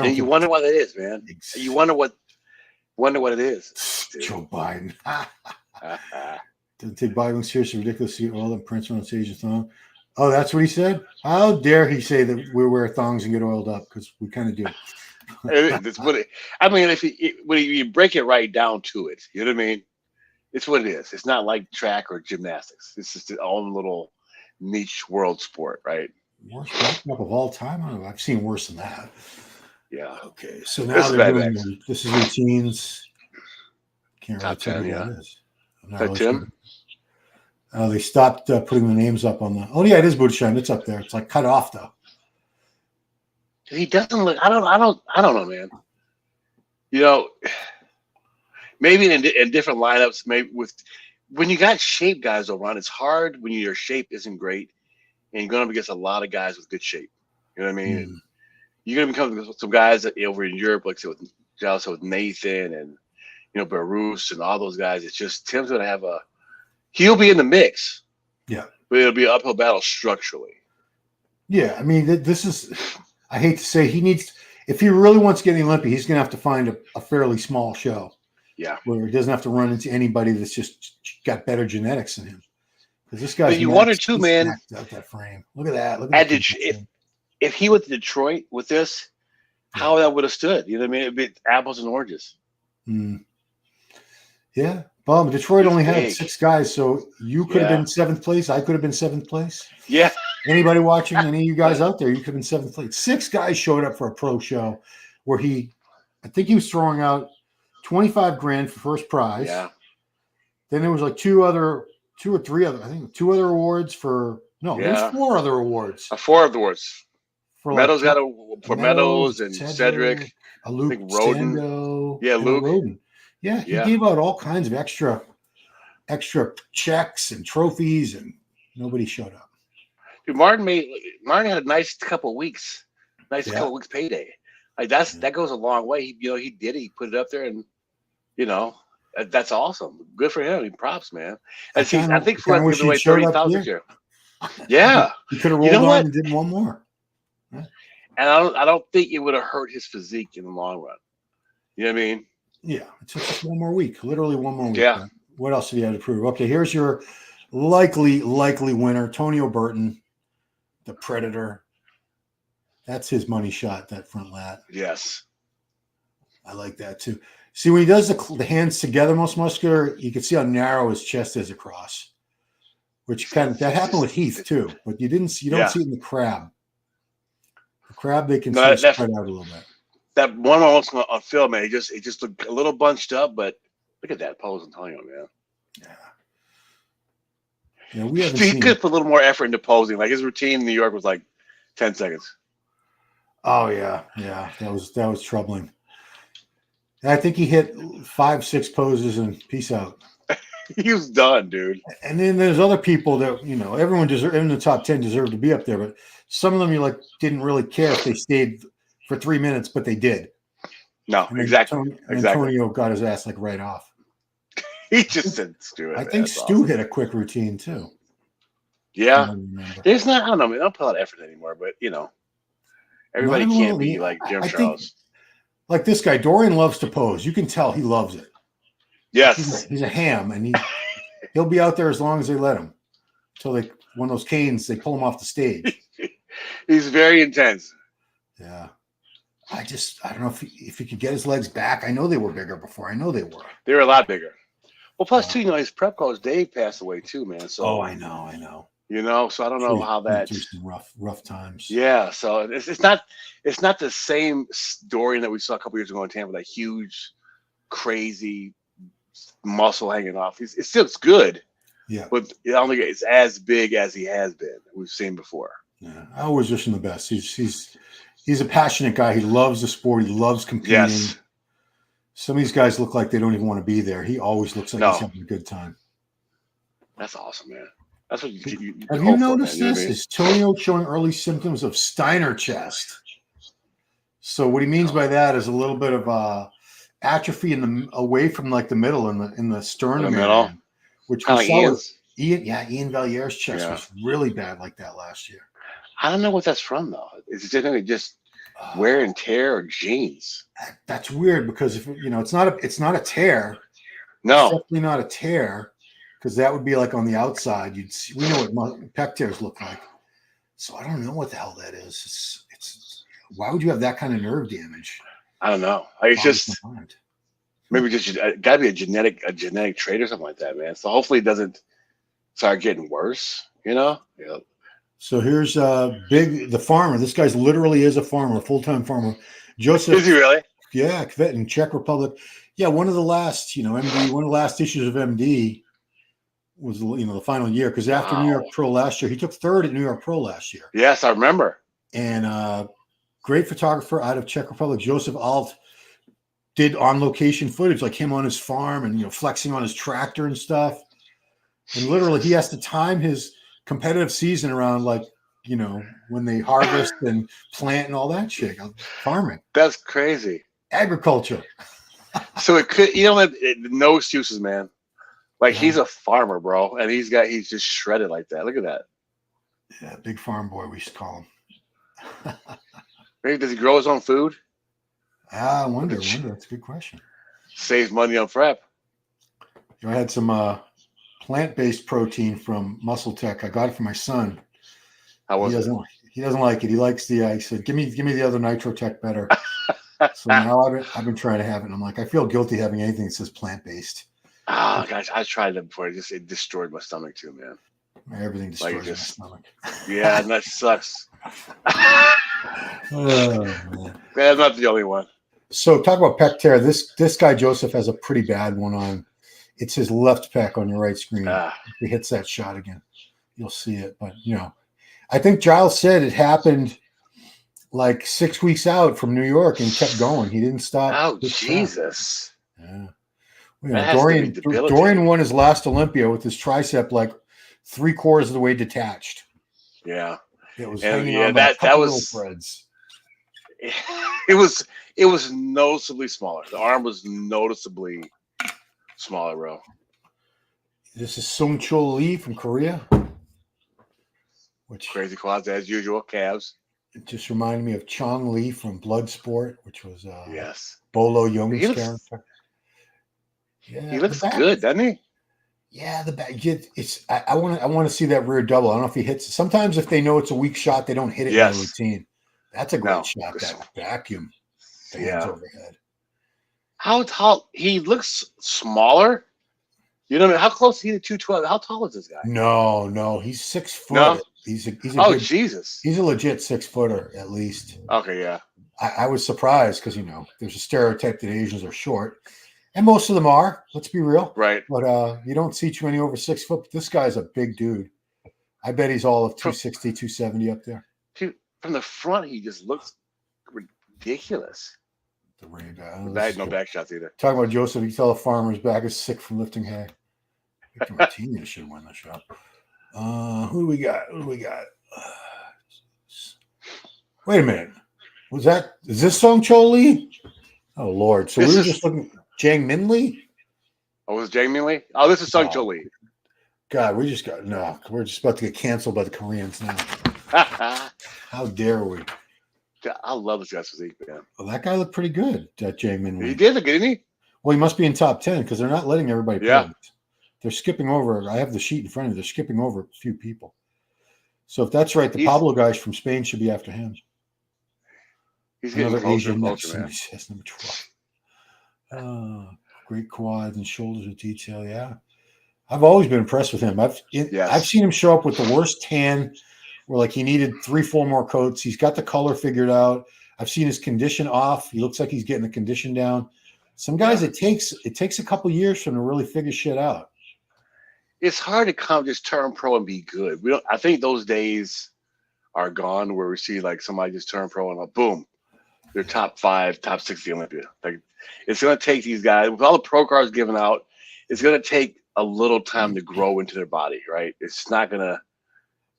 You wonder what it is, man. You wonder what it is. Joe Biden. Doesn't take Biden seriously, ridiculous. All them prints on stage and thong. Oh, that's what he said? How dare he say that we wear thongs and get oiled up? Because we kind of do. That's what I mean, when you break it right down to it, you know what I mean? It's what it is. It's not like track or gymnastics. It's just its own little niche world sport, right? Worst backup of all time? I don't know. I've seen worse than that. Yeah. Okay. So now they're doing this is routines. Can't really tell me what it is. Is that Tim? They stopped putting the names up on the. Oh yeah, it is Budshine. It's up there. It's like cut off though. He doesn't look. I don't know, man. You know, maybe in different lineups, maybe when you got shape guys around, it's hard when your shape isn't great, and you're going up against a lot of guys with good shape. You know what I mean? Mm. You're going to become some guys that over in Europe, like with Nathan and Barus and all those guys. It's just Tim's going to have he'll be in the mix. Yeah, but it'll be an uphill battle structurally. Yeah, I mean this is. I hate to say he needs, if he really wants to get in the Olympia, he's going to have to find a fairly small show. Yeah. Where he doesn't have to run into anybody that's just got better genetics than him. Because this guy's you wanted to, man. Out that frame. Look at that. Look at that. If he went to Detroit with this, how that would have stood. You know what I mean? It'd be apples and oranges. Mm. Yeah. Well, Detroit only had 6 guys, so you could have been 7th place. I could have been 7th place. Yeah. Anybody watching, any of you guys out there, you could have been 7th place. 6 guys showed up for a pro show where I think he was throwing out $25,000 for first prize. Yeah. Then there was like 2 or 3 other, I think 2 other awards for, there's 4 other awards. 4 other awards. For Meadows for Meadows and Cedric. Luke Roden. Stando, Luke. Roden. Yeah, he gave out all kinds of extra checks and trophies, and nobody showed up. Dude, Martin had a nice couple of weeks, couple of weeks payday. Like that goes a long way. He did it. He put it up there, and that's awesome. Good for him. Props, man. I think for giving away 30,000 this year. Yeah, he could have rolled on and did one more. Yeah. And I don't think it would have hurt his physique in the long run. You know what I mean? Yeah, it took just one more week. Literally one more week. Yeah. Man. What else did he have to prove? Okay, here's your likely winner, Tonio Burton, the Predator. That's his money shot, that front lat. Yes. I like that too. See, when he does the hands together, most muscular, you can see how narrow his chest is across. Which that happened with Heath too, but you don't see it in the crab. The crab they can spread out a little bit. That one on film, man, it just looked a little bunched up, but look at that pose, Antonio, man. Yeah. He could put a little more effort into posing. Like his routine in New York was like 10 seconds. Oh yeah. That was troubling. And I think he hit 5-6 poses and peace out. He was done, dude. And then there's other people that everyone in the top 10 deserved to be up there, but some of them didn't really care if they stayed for 3 minutes, but they did. No, exactly. Antonio got his ass right off. He just said Stu. I think Stu hit a quick routine too. Yeah. There's not, I don't know, man, I don't put out effort anymore, but everybody can't be like Jim Charles. Like this guy, Dorian loves to pose. You can tell he loves it. Yes. He's a ham, and he'll be out there as long as they let him. Until one of those canes, they pull him off the stage. He's very intense. Yeah. I don't know if he could get his legs back. I know they were bigger before. I know they were. They were a lot bigger. Well, plus too, his prep coach Dave passed away too, man. So I know. You know, so I don't know how that. Through some rough times. Yeah, so it's not the same story that we saw a couple years ago in Tampa. That huge, crazy muscle hanging off. It's still good. Yeah, but I don't think it's as big as he has been. We've seen before. Yeah, I always wish him the best. He's a passionate guy. He loves the sport. He loves competing. Yes. Some of these guys look like they don't even want to be there. He always looks like he's having a good time. That's awesome, man. That's what you have you noticed for, man. this? You know Is Tonio showing early symptoms of Steiner chest? So what he means by that is a little bit of atrophy away from like the middle in the sternum area, which we saw with Ian Valier's chest was really bad like that last year. I don't know what that's from though. Is it just wear and tear or genes? That's weird because if it's not a tear. No, it's definitely not a tear. Because that would be like on the outside. We know what pec tears look like. So I don't know what the hell that is. It's why would you have that kind of nerve damage? I don't know. It's just maybe just gotta be a genetic trait or something like that, man. So hopefully it doesn't start getting worse. You know. Yeah. So here's the farmer. This guy's literally is a farmer, a full-time farmer. Joseph. Is he really? Yeah, Kvet in Czech Republic. Yeah, one of the last, MD, one of the last issues of MD. Was the final year because after New York Pro last year, he took third at New York Pro last year. Yes, I remember. And great photographer out of Czech Republic, Joseph Alt, did on location footage like him on his farm and flexing on his tractor and stuff. And literally, he has to time his competitive season around when they harvest and plant and all that shit. Farming. That's crazy. Agriculture. So it could no excuses, man. Like he's a farmer, bro, and he's just shredded like that. Look at that. Yeah, big farm boy, we should call him. Maybe does he grow his own food? I wonder. That's a good question. Saves money on prep. I had some plant-based protein from Muscle Tech. I got it for my son. How was it? He doesn't like it. He likes he said, give me the other Nitro Tech better. So now I've been trying to have it. And I'm like, I feel guilty having anything that says plant-based. Oh gosh, I tried it before. It destroyed my stomach too, man. Everything destroys my stomach. Yeah, and that sucks. Oh, man. I'm not the only one. So talk about pec tear. This guy Joseph has a pretty bad one on. It's his left pec on your right screen. If he hits that shot again, you'll see it. But I think Giles said it happened like 6 weeks out from New York and kept going. He didn't stop. Oh Jesus! Yeah. Dorian won his last Olympia with his tricep like 3/4 of the way detached. Yeah, it was hanging on that was threads. It was noticeably smaller. The arm was noticeably smaller, bro. This is Sung Chul Lee from Korea. Which crazy quads as usual, calves. It just reminded me of Chong Lee from Bloodsport, which was Bolo Young's character. Yeah, he looks good, doesn't he? Yeah, the back. I want to see that rear double. I don't know if he hits. Sometimes if they know it's a weak shot, they don't hit it in the routine. That's a great shot. That vacuum, hands overhead. How tall? He looks smaller. You know how close is he to 212? How tall is this guy? No, he's 6 foot. No? He's Jesus. He's a legit 6-footer at least. Okay, yeah. I was surprised because there's a stereotype that Asians are short. And most of them are, let's be real. Right. But you don't see too many over 6 foot. But this guy's a big dude. I bet he's all of 260, 270 up there. From the front, he just looks ridiculous. The ring no back shots either. Talking about Joseph, you tell the farmer's back is sick from lifting hay. Victor Martinez should win the shot. Who do we got? Wait a minute. Is this Song Chol Lee? Oh, Lord. So we were just looking at Jang Min Lee? Oh, was it Jang Min Lee? Oh, this is Sung Chol Lee. God, we're just about to get canceled by the Koreans now. How dare we? I love this guy's physique, man. Well, that guy looked pretty good, Jang Min Lee. He did look good, didn't he? Well, he must be in top 10 because they're not letting everybody play. Yeah. They're skipping over. I have the sheet in front of me. They're skipping over a few people. So if that's right, the Pablo guys from Spain should be after him. He's getting closer and closer, man. That's number 12. Great quads and shoulders with detail. Yeah. I've always been impressed with him. I've Yes. seen him show up with the worst tan, where like he needed 3-4 more coats. He's got the color figured out. I've seen his condition off. He looks like he's getting the condition down. Some guys, it takes a couple years for them to really figure shit out. It's hard to just turn pro and be good. I think those days are gone where we see like somebody just turn pro and boom, they're top 5, top 6 at the Olympia. Like it's going to take these guys with all the pro cards given out. It's going to take a little time to grow into their body, right? It's not going to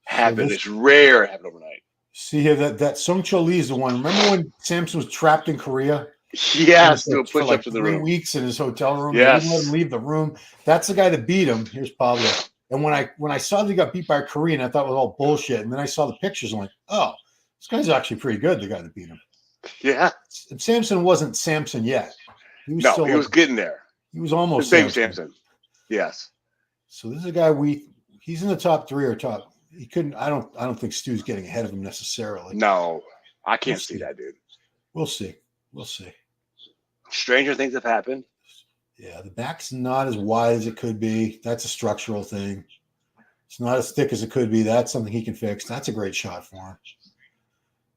happen. It's rare to happen overnight. See here that Sung Cho Lee is the one. Remember when Samson was trapped in Korea? Yes, doing for push-ups like in the 3 room. weeks in his hotel room. Yes. They didn't let him leave the room. That's the guy that beat him. Here's Pablo. And when I saw that he got beat by a Korean, I thought it was all bullshit. And then I saw the pictures. I'm like, oh, this guy's actually pretty good. The guy that beat him. Yeah. And Samson wasn't Samson yet. He was He was getting there. He was almost Samson. Yes. So this is a guy he's in the top 3 or top. He couldn't. I don't think Stu's getting ahead of him necessarily. No, I can't see that, dude. We'll see. We'll see. Stranger things have happened. Yeah, the back's not as wide as it could be. That's a structural thing. It's not as thick as it could be. That's something he can fix. That's a great shot for him.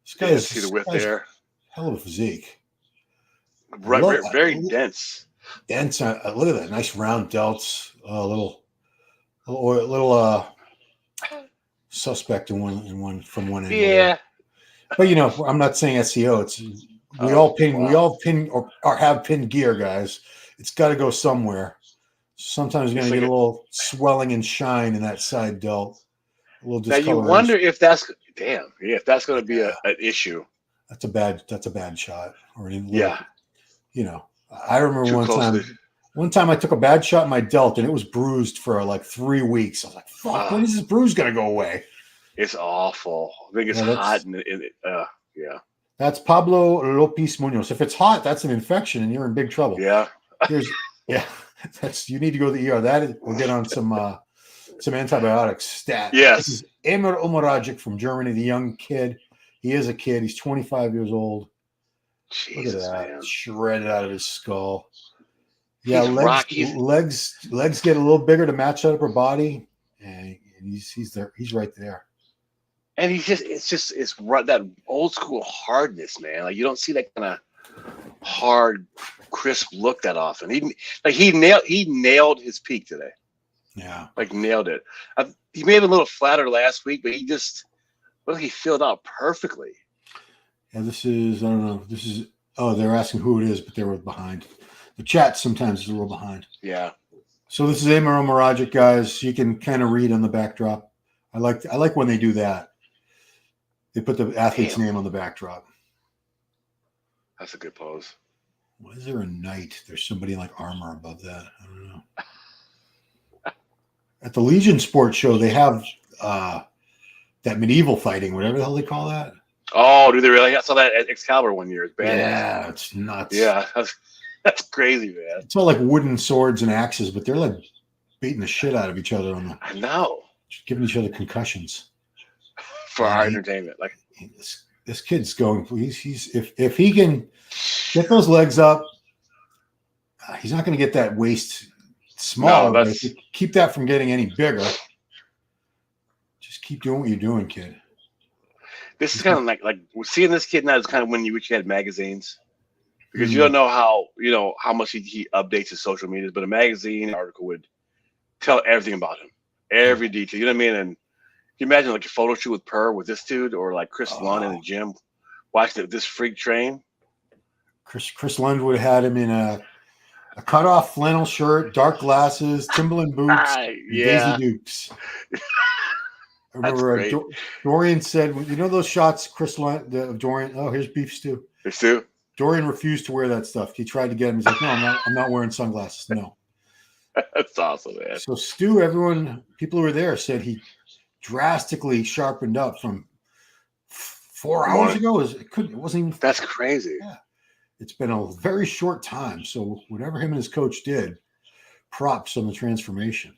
This guy is see the width there. Hell of a physique. Right, very dense. Dense. Look at that. Nice round delts. A little suspect in one from one end. Yeah. But I'm not saying SEO. It's we all pin or have pinned gear, guys. It's got to go somewhere. Sometimes you're going to get a little swelling and shine in that side delt. A little discoloration. Now you wonder if that's if that's going to be an issue. That's a bad shot. Or I remember Too one time I took a bad shot in my delt and it was bruised for like 3 weeks. I was like, fuck, when is this bruise going to go away? It's awful. I think it's hot and yeah. That's Pablo Lopez Munoz. If it's hot, that's an infection and you're in big trouble. Yeah. You need to go to the ER. We'll get on some antibiotics. Stat. Yes. This is Emir Omaragic from Germany, the young kid. He is a kid. He's 25 years old. Jesus, look at that. Man. Shredded out of his skull. Yeah, he's legs get a little bigger to match that upper body. And he's there. He's right there. And it's that old school hardness, man. Like you don't see that kind of hard, crisp look that often. He nailed his peak today. Yeah, like nailed it. He may have been a little flatter last week, but he filled out perfectly. Yeah, this is I don't know. They're asking who it is, but they were behind. The chat sometimes is a little behind. Yeah. So this is Emir Omaragic, guys. You can kind of read on the backdrop. I like when they do that. They put the athlete's name on the backdrop. That's a good pose. Why is there a knight? There's somebody in like armor above that. I don't know. At the Legion Sports Show, they have that medieval fighting, whatever the hell they call that. Oh, do they really? I saw that at Excalibur one year. It's bad. Yeah, it's nuts. Yeah, that's crazy, man. It's all like wooden swords and axes, but they're like beating the shit out of each other I know. Just giving each other concussions. For our entertainment. Like this kid's going, if he can get those legs up, he's not going to get that waist smaller. No, but if you keep that from getting any bigger, just keep doing what you're doing, kid. This is kind of like seeing this kid now is kind of when you wish you had magazines, because you don't know how much he updates his social medias, but a magazine article would tell everything about him, every detail. You know what I mean? And you imagine like a photo shoot with with this dude, or like Chris Lund in the gym watching this freak train. Chris Lund would have had him in a cut-off flannel shirt, dark glasses, Timberland boots, Daisy Dukes. I remember Dorian said, those shots, Chris Lund, Dorian. Oh, here's Beef Stew. Beef Stew. Dorian refused to wear that stuff. He tried to get him. He's like, no, I'm not wearing sunglasses. No. That's awesome, man. So Stu, people who were there said he drastically sharpened up from 4 hours ago. It wasn't even. That's crazy. Yeah. It's been a very short time. So whatever him and his coach did, props on the transformation.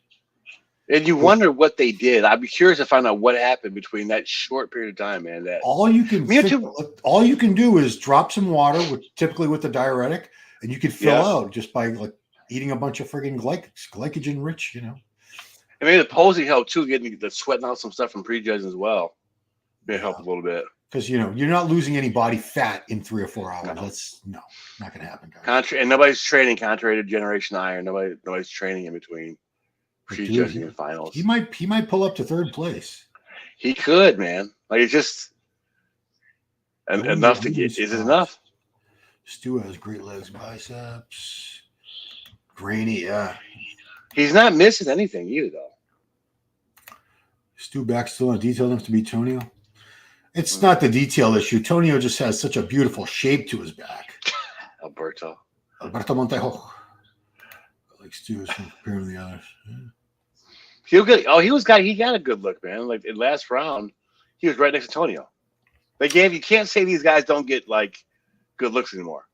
And you wonder what they did. I'd be curious to find out what happened between that short period of time, man. All you can do is drop some water, typically with the diuretic, and you can fill out just by like eating a bunch of friggin' glycogen rich, And maybe the posing helped too, getting the sweating out some stuff from prejudging as well. It helped a little bit. Because you're not losing any body fat in 3 or 4 hours. No. That's not going to happen, guys. And nobody's training contrary to Generation Iron. Nobody's training in between prejudging and finals. He might pull up to 3rd place. He could, man. Like it's just enough to get. Is it enough? Stu has great legs, biceps. Grainy, yeah. He's not missing anything either, though. Stu back still on detail enough to beat Tonio. It's not the detail issue. Tonio just has such a beautiful shape to his back. Alberto Montejo. Like Stu is comparing to the others. Yeah. He got a good look, man. Like in last round, he was right next to Tonio. You can't say these guys don't get like good looks anymore.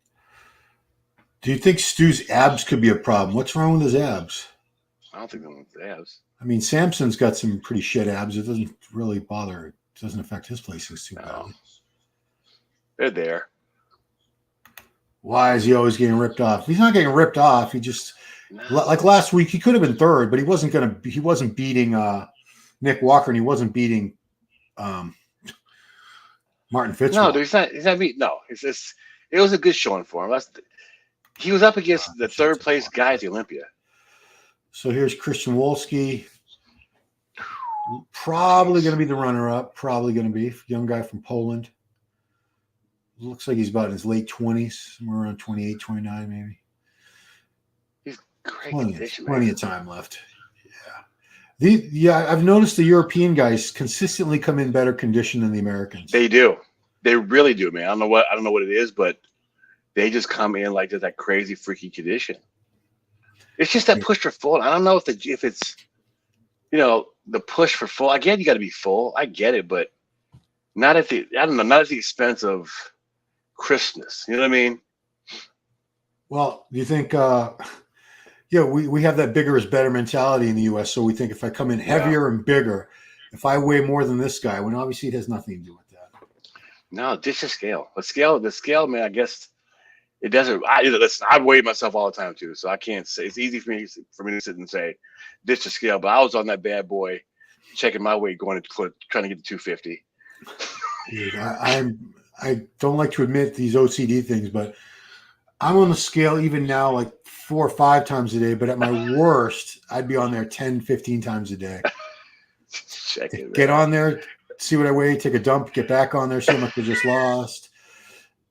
Do you think Stu's abs could be a problem? What's wrong with his abs? I don't think they're with abs. I mean, Samson's got some pretty shit abs. It doesn't really bother. It doesn't affect his placings too badly. They're there. Why is he always getting ripped off? He's not getting ripped off. He just like last week, he could have been 3rd, but he wasn't beating Nick Walker, and he wasn't beating Martin Fitzgerald. No, he's not beating. No, it's just it was a good showing for him. He was up against the 3rd place guy at the Olympia. So here's Krystian Wolski. Probably going to be the runner-up. Probably going to be young guy from Poland. Looks like he's about in his late 20s, somewhere around 28, 29 maybe. He's great plenty of time left. Yeah. I've noticed the European guys consistently come in better condition than the Americans. They do. They really do, man. I don't know what it is, but they just come in like that crazy freaky condition. It's just that push for full. I don't know if it's the push for full. Again, you got to be full. I get it, but not at the expense of crispness. You know what I mean? Well, do you think? We have that bigger is better mentality in the U.S. So we think if I come in heavier and bigger, if I weigh more than this guy, when obviously it has nothing to do with that. No, ditch the scale. The scale, man. I guess it doesn't. I weigh myself all the time too, so I can't say. It's easy for me to sit and say ditch the scale. But I was on that bad boy, checking my weight, trying to get to 250. Dude, I don't like to admit these OCD things, but I'm on the scale even now like 4 or 5 times a day, but at my worst, I'd be on there 10, 15 times a day. Check it, get on there, see what I weigh, take a dump, get back on there, see how much I just lost,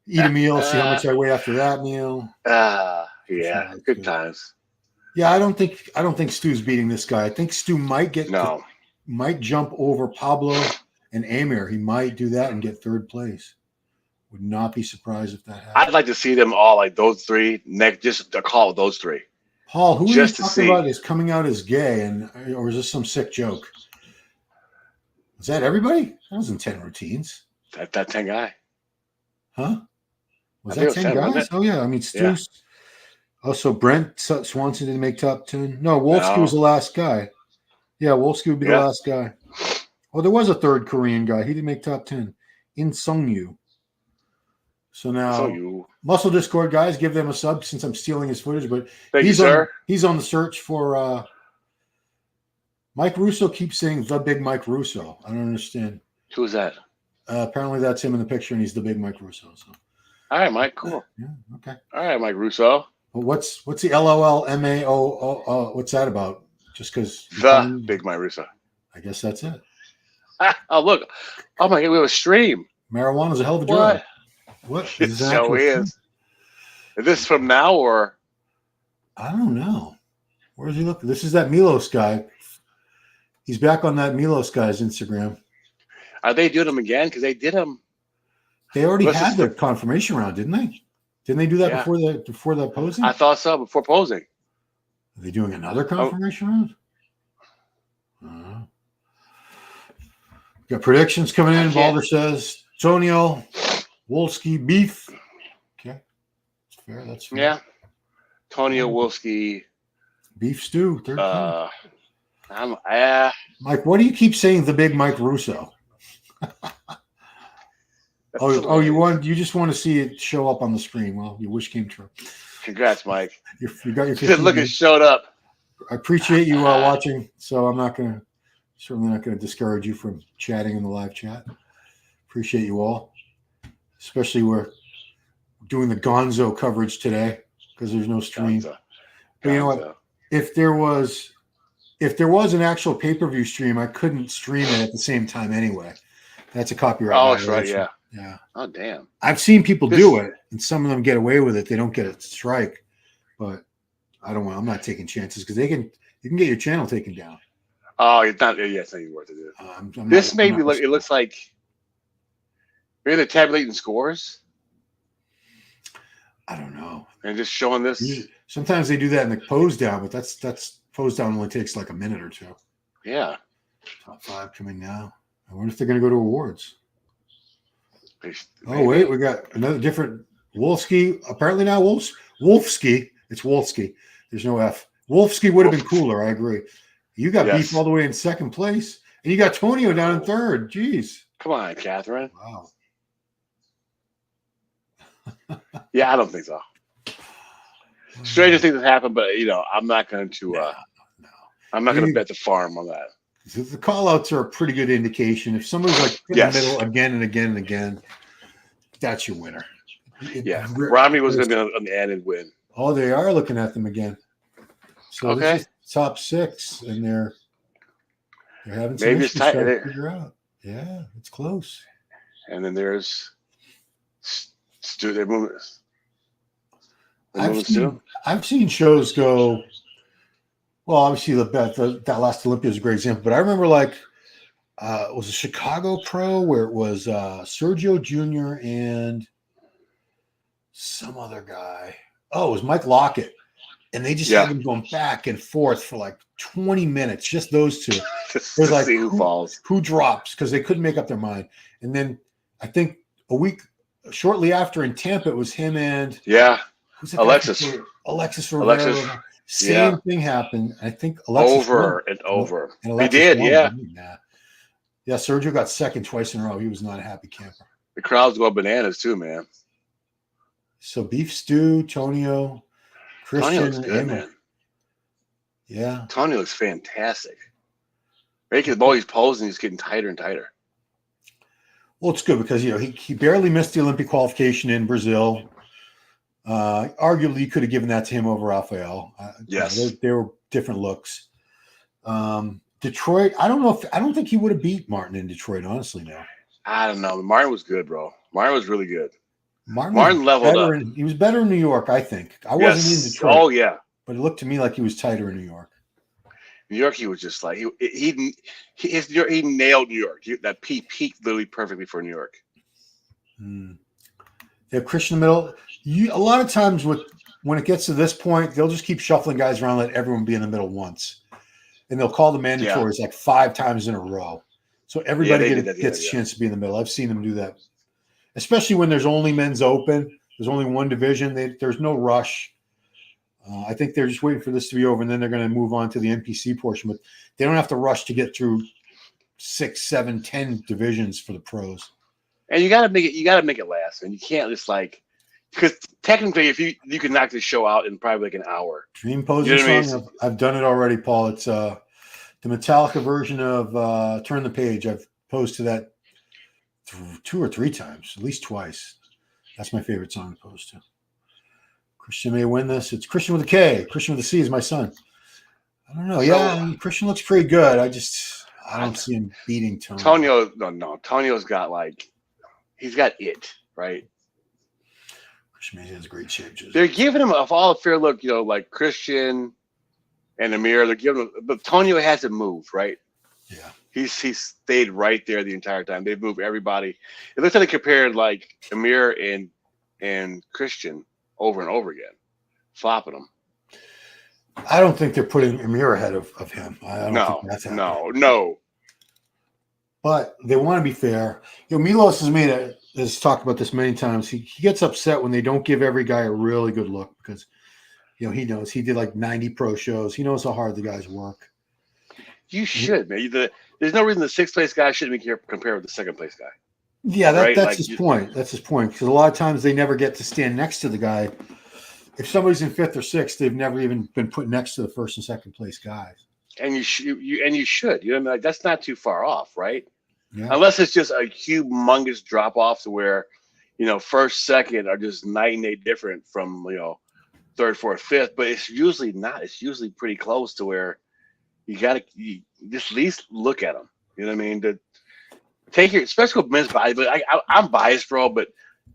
eat a meal, see how much I weigh after that meal. Yeah, good times. Yeah, I don't think Stu's beating this guy. I think Stu might jump over Pablo and Amir. He might do that and get 3rd place. Would not be surprised if that happened. I'd like to see them all like those 3 just to call those 3. Paul, who are you talking about is coming out as gay, or is this some sick joke? Is that everybody? That wasn't 10 routines. That 10 guy. Huh? Was that 10 guys? Oh, yeah. I mean, Stu's. Yeah. Also, Brent Swanson didn't make top 10. No, Wolski was the last guy. Yeah, Wolski would be the last guy. Oh, there was a 3rd Korean guy. He didn't make top 10. In Sungyu. So now, Muscle Discord guys, give them a sub since I'm stealing his footage. But he's on the search for Mike Russo. Keeps saying the big Mike Russo. I don't understand. Who is that? Apparently, that's him in the picture, and he's the big Mike Russo. So, all right, Mike, cool. Yeah, okay. All right, Mike Russo. Well, what's the LOL MAO? What's that about? Just because the big Mike Russo. I guess that's it. Oh look! Oh my God, we have a stream. Marijuana's a hell of a drug. What? It so is. Is this from now or? I don't know. Where's he looking? This is that Milos guy. He's back on that Milos guy's Instagram. Are they doing them again? Because they did them. They already had their confirmation round, didn't they? Didn't they do that before the posing? I thought so. Before posing. Are they doing another confirmation round? Got predictions coming in. Balder says Tonio, Wolski, beef. Okay, that's fair. That's fair. Yeah. Tonio, Wolski, beef stew. Mike, what do you keep saying? The big Mike Russo. You just want to see it show up on the screen. Well, your wish came true. Congrats, Mike. You got your look, it showed up. I appreciate you watching. So I'm certainly not gonna discourage you from chatting in the live chat. Appreciate you all, especially we're doing the Gonzo coverage today because there's no stream. Gonzo. But you know what? If there was an actual pay-per-view stream, I couldn't stream it at the same time anyway. That's a copyright. Oh, that's right. Yeah. Yeah. Oh, damn. I've seen people do it, and some of them get away with it. They don't get a strike, but I don't want. I'm not taking chances because you can get your channel taken down. Oh, it's not. Yeah, it's not even worth it. This made me look. It looks like maybe they're tabulating scores. I don't know. And just showing this. Sometimes they do that in the pose down, but that's pose down only takes like a minute or two. Yeah. Top 5 coming now. I wonder if they're going to go to awards. Maybe. Oh wait, we got another different Wolski. Apparently now Wolfski. It's Wolski. There's no F. Wolfski would have been cooler. I agree. You got beef all the way in second place, and you got Tonio down in third. Jeez. Come on, Catherine. Wow. Yeah, I don't think so. Stranger things have happened, but I'm not going to. No. I'm not going to bet the farm on that. The call-outs are a pretty good indication. If somebody's like in the middle again and again and again, that's your winner. Romney was going to be on the added win. Oh, they are looking at them again. So this is top 6, and they're having some issues trying to figure out. Yeah, it's close. And then there's they're moving. I've seen shows go. Well, obviously that last Olympia is a great example, but I remember it was a Chicago Pro where it was Sergio Jr. and some other guy. Oh, it was Mike Lockett, and they just had them going back and forth for like 20 minutes, just those two. It was like who drops because they couldn't make up their mind. And then I think a week shortly after in Tampa, it was him and Alexis Rivera. Same thing happened. I think Alexis over and over. And he did, yeah. Yeah, Sergio got second twice in a row. He was not a happy camper. The crowds go bananas too, man. So Beef Stew, Tonio, Krystian, looks good, man. Yeah. Tonio looks fantastic. Making the ball, he's posing, he's getting tighter and tighter. Well, it's good because he barely missed the Olympic qualification in Brazil. Arguably, you could have given that to him over Rafael. Yes, they were different looks. Detroit, I don't think he would have beat Martin in Detroit. Honestly, no. I don't know. Martin was good, bro. Martin was really good. Martin leveled up. He was better in New York, I think. I wasn't in Detroit. Oh yeah, but it looked to me like he was tighter in New York. New York, he was just like he nailed New York. That peaked literally perfectly for New York. They have Krystian in the middle. A lot of times when it gets to this point, they'll just keep shuffling guys around, let everyone be in the middle once. And they'll call the mandatories like 5 times in a row. So everybody gets a chance to be in the middle. I've seen them do that. Especially when there's only men's open. There's only one division. There's no rush. I think they're just waiting for this to be over, and then they're going to move on to the NPC portion. But they don't have to rush to get through 6, 7, 10 divisions for the pros. And you got to make it last, and you can't just because technically, if you can knock this show out in probably like an hour. Dream posing song. I've done it already, Paul. It's the Metallica version of "Turn the Page." I've posed to that 2 or 3 times, at least twice. That's my favorite song to pose to. Krystian may win this. It's Krystian with a K. Krystian with a C is my son. I don't know. Krystian looks pretty good. I don't see him beating Tonio. Tonio's got he's got it, right? Krystian has great shape. They're giving him all a fair look, like Krystian and Amir. They're giving him, but Tonio hasn't moved, right? Yeah. He's stayed right there the entire time. They've moved everybody. It looks like they compared Amir and Krystian over and over again, flopping them. I don't think they're putting Amir ahead of him. I don't think that's happening. No. But they want to be fair. Milos has talked about this many times. He gets upset when they don't give every guy a really good look because, he knows he did 90 pro shows. He knows how hard the guys work. You should, man. There's no reason the 6th place guy shouldn't be compared with the 2nd place guy. Yeah, that's his point. That's his point because a lot of times they never get to stand next to the guy if somebody's in 5th or 6th, they've never even been put next to the 1st and 2nd place guys. And you should. You know what I mean? Like, that's not too far off, right? Yeah. Unless it's just a humongous drop off to where, 1st, 2nd are just night and day different from 3rd, 4th, 5th. But it's usually not. It's usually pretty close to where you just at least look at them. You know what I mean? To take your, especially with men's body. But I'm biased, bro. But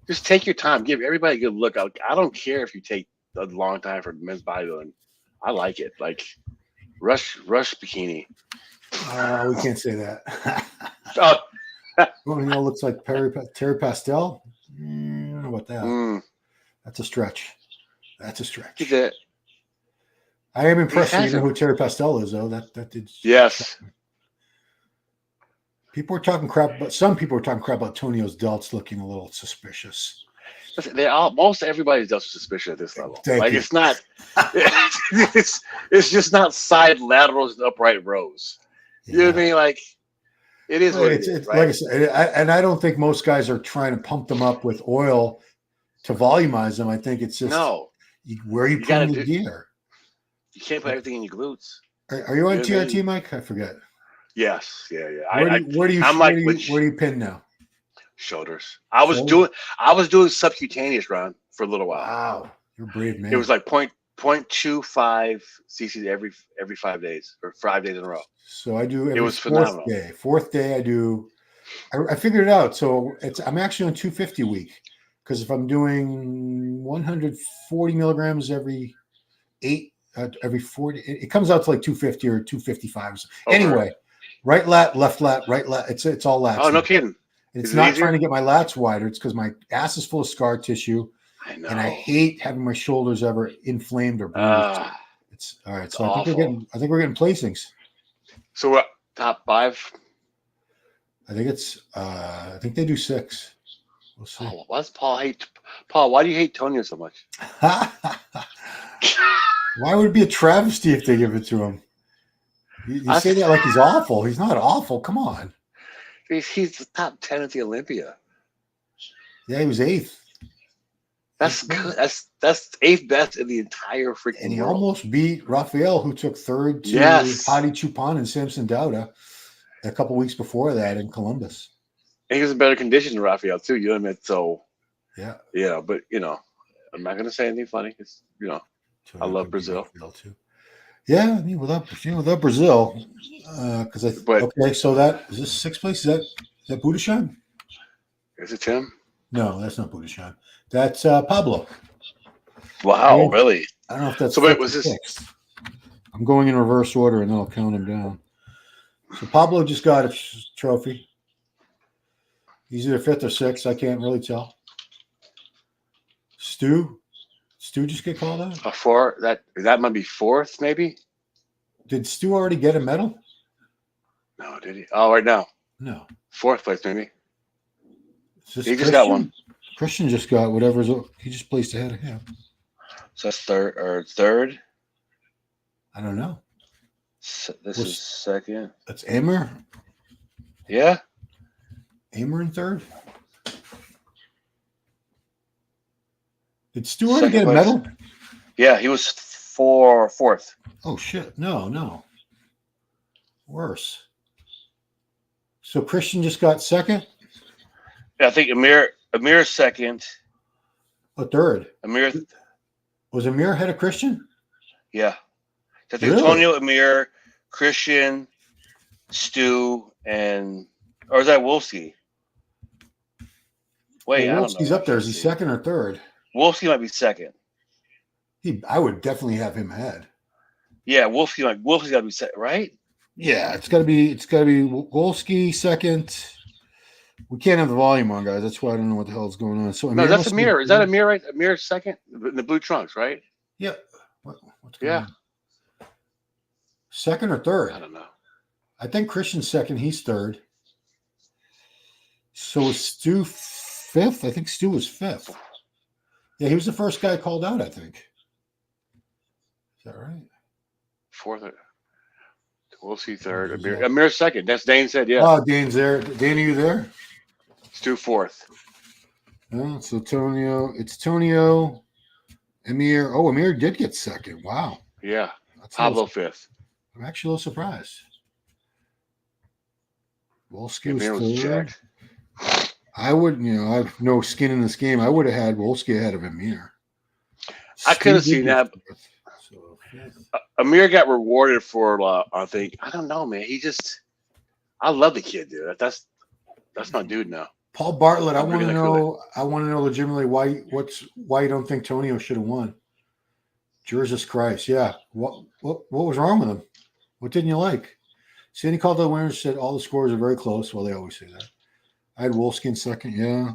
just take your time. Give everybody a good look. I don't care if you take a long time for men's bodybuilding. I like it. Like rush bikini. We can't say that. Oh. Looks like Terry Pastel. I don't know about that. That's a stretch. Is it? I am impressed that you know who Terry Pastel is, though. That did. Yes. People were talking crap, but some people were talking crap about Tonio's delts looking a little suspicious. Listen, most everybody's delts are suspicious at this level. Thank you. It's not. It's just not side laterals and upright rows. You know what I mean? Like, it is what it is, right? Like I said, and I don't think most guys are trying to pump them up with oil to volumize them. I think it's just where you put the gear. You can't put everything in your glutes. Are you on TRT, Mike? I forget. Yes, yeah. Where do you pin now? Shoulders. I was doing subcutaneous run for a little while. Wow, you're a brave man. It was like 0.25 cc's every 5 days or 5 days in a row. So I do. It was phenomenal. Fourth day, I do. I figured it out. So I'm actually on 250 a week because if I'm doing 140 milligrams every 40, it comes out to like 250 or 255. Anyway, right lat, left lat, right lat. It's all lats. Oh, no kidding. It's not trying to get my lats wider. It's because my ass is full of scar tissue. I know. And I hate having my shoulders ever inflamed or bruised. It's all right. So I think we're getting placings. So what? Top 5? I think they do 6. We'll see. Oh, why does Paul hate? Paul, why do you hate Tonio so much? Why would it be a travesty if they give it to him? You say that like he's awful. He's not awful. Come on. He's the top 10 at the Olympia. Yeah, he was 8th. That's good. That's 8th best in the entire freaking And he world. almost beat Raphael, who took 3rd to Hadi Chupan and Samson Dauda a couple weeks before that in Columbus. And he was in better condition than Raphael too. You know what I mean? So yeah, but I'm not gonna say anything funny because I love Brazil too. Yeah, I mean without Brazil, because okay, so that is this 6th place. Is that Budasheim? Is it Tim? No, that's not Budasheim. That's Pablo. Wow, really? I don't know if that's. So wait, was this? 6th. I'm going in reverse order, and then I'll count him down. So Pablo just got a trophy. He's either 5th or 6th. I can't really tell. Stu just get called out? A 4? That might be 4th, maybe. Did Stu already get a medal? No, did he? Oh, right now. No. 4th place, maybe. He just got one. Krystian just got whatever's. He just placed ahead of him. So that's 3rd. I don't know. So this is 2nd. That's Amir. Yeah. Amir in 3rd. Did Stu already get a medal? Yeah, he was 4th. Oh shit! No. Worse. So Krystian just got 2nd. Yeah, I think Amir's 2nd. Oh, 3rd. Amir Was Amir ahead of Krystian? Yeah. I think Tonio, Amir, Krystian, Stu, or is that Wolski? Wait, I don't know. Wolski's up there. Is he 2nd or 3rd? Wolski might be 2nd. I would definitely have him ahead. Yeah, Wolski's got to be 2nd, right? Yeah, it's got to be Wolski 2nd. We can't have the volume on, guys. That's why I don't know what the hell is going on. So no, that's Amir. Is that Amir, right? Amir's 2nd in the blue trunks, right? Yeah. What's going on? 2nd or 3rd? I don't know. I think Krystian's 2nd. He's 3rd. So is Stu 5th? I think Stu was 5th. Yeah, he was the first guy called out, I think. Is that right? 4th. We'll see 3rd. Amir's 2nd. That's Dane said, yeah. Oh, Dane's there. Dane, are you there? Stu 4th. Oh, so Tonio. It's Tonio, Amir. Oh, Amir did get second. Wow. Yeah. That's Pablo fifth. I'm actually a little surprised. Wolski Amir was was third. jacked. I would, I have no skin in this game. I would have had Wolski ahead of Amir. I could have Stu seen did that. get fourth. So fifth. Amir got rewarded for, I think, I don't know, man. I love the kid, dude. That's my dude now. Paul Bartlett, I I'm want to drinking that know. I want to know legitimately why you don't think Tonio should have won. Jesus Christ, yeah. What was wrong with him? What didn't you like? Sandy called the winners, said all the scores are very close. Well, they always say that. I had Wolski in second. Yeah.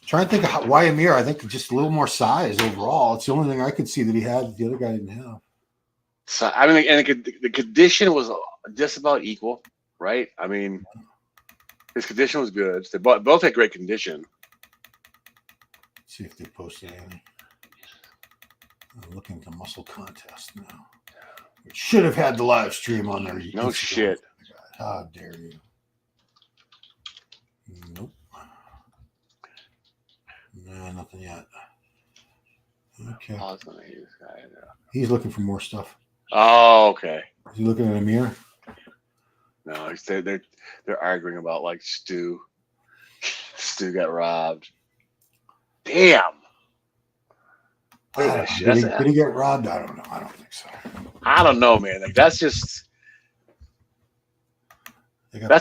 Trying to think of why Amir. I think just a little more size overall. It's the only thing I could see that he had that the other guy didn't have. So, I mean, and the condition was just about equal, right? I mean, his condition was good. They both had great condition. Let's see if they posted anything. I'm looking at the muscle contest now. We should have had the live stream on there. No Instagram. shit. How dare you? Nope. No, nothing yet. Okay. He's looking for more stuff. Oh, okay. Is he looking at Amir? No, they're arguing about like Stu. Stu got robbed. Damn. Did he get robbed? I don't know. I don't think so. I don't know, man. Like that's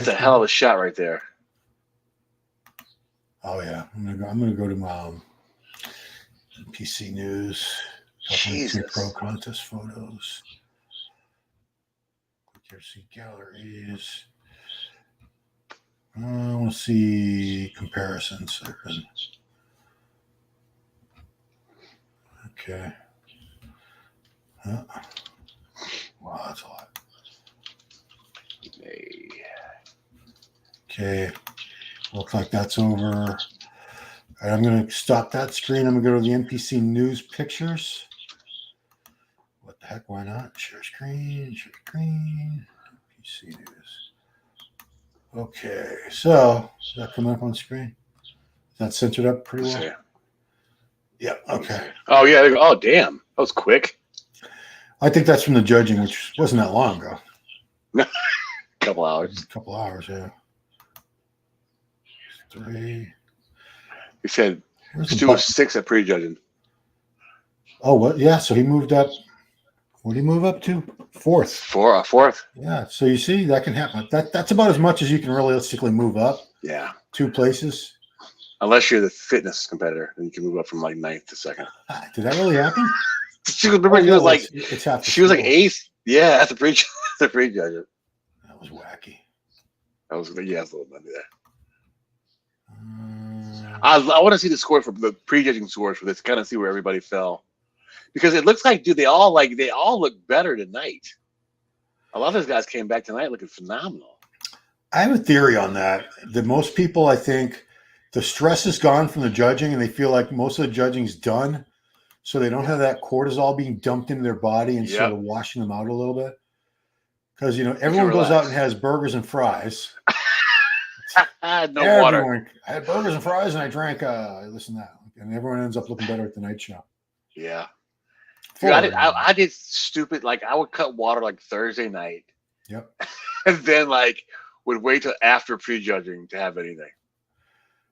a hell of a shot right there. Oh yeah, I'm gonna go to my PC News. Jesus. Pro contest photos. Click here, see galleries. I want to see comparisons. Okay. Wow, that's a lot. Okay. Looks like that's over. All right, I'm going to stop that screen. I'm going to go to the NPC News pictures. What the heck? Why not? Share screen. NPC News. Okay. So, is that coming up on the screen? Is that centered up pretty well? Yeah. Okay. Oh, yeah. Oh, damn. That was quick. I think that's from the judging, which wasn't that long ago. Couple hours. A couple hours, yeah. 3. He said Stu was 6 at prejudging. Oh, what? Yeah, so he moved up. What did he move up to? 4th. Fourth. Yeah, so you see, that can happen. That's about as much as you can realistically move up. Yeah. 2 places. Unless you're the fitness competitor, then you can move up from like 9th to 2nd. Did that really happen? She was like, it's half she was like 8th. Yeah, at the prejudging. That was wacky. That was, yeah, that's a little funny there. I want to see the score for the prejudging scores for this, kind of see where everybody fell, because it looks like, dude, they all look better tonight. A lot of those guys came back tonight looking phenomenal. I have a theory on that. That most people, I think, the stress is gone from the judging, and they feel like most of the judging's done, so they don't have that cortisol being dumped into their body and sort of washing them out a little bit. Because everyone goes out and has burgers and fries. Water. I had burgers and fries, and I drank this and that, and everyone ends up looking better at the night show. Yeah, dude, I did stupid. Like I would cut water like Thursday night. Yep. And then like would wait till after prejudging to have anything.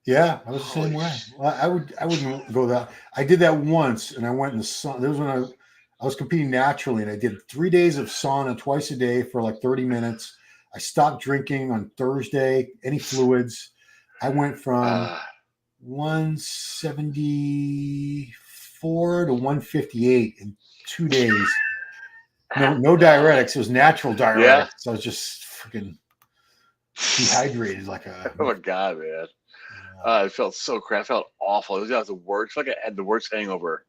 Yeah, I was the same way. Well, I wouldn't go that. I did that once, and I went in the sun. There was when I was competing naturally, and I did 3 days of sauna twice a day for like 30 minutes. I stopped drinking on Thursday, any fluids. I went from 174 to 158 in 2 days. No diuretics. It was natural diuretics. Yeah. So I was just freaking dehydrated like a. Oh my god, man! I felt so crap. I felt awful. It was the worst. Like I had the worst hangover.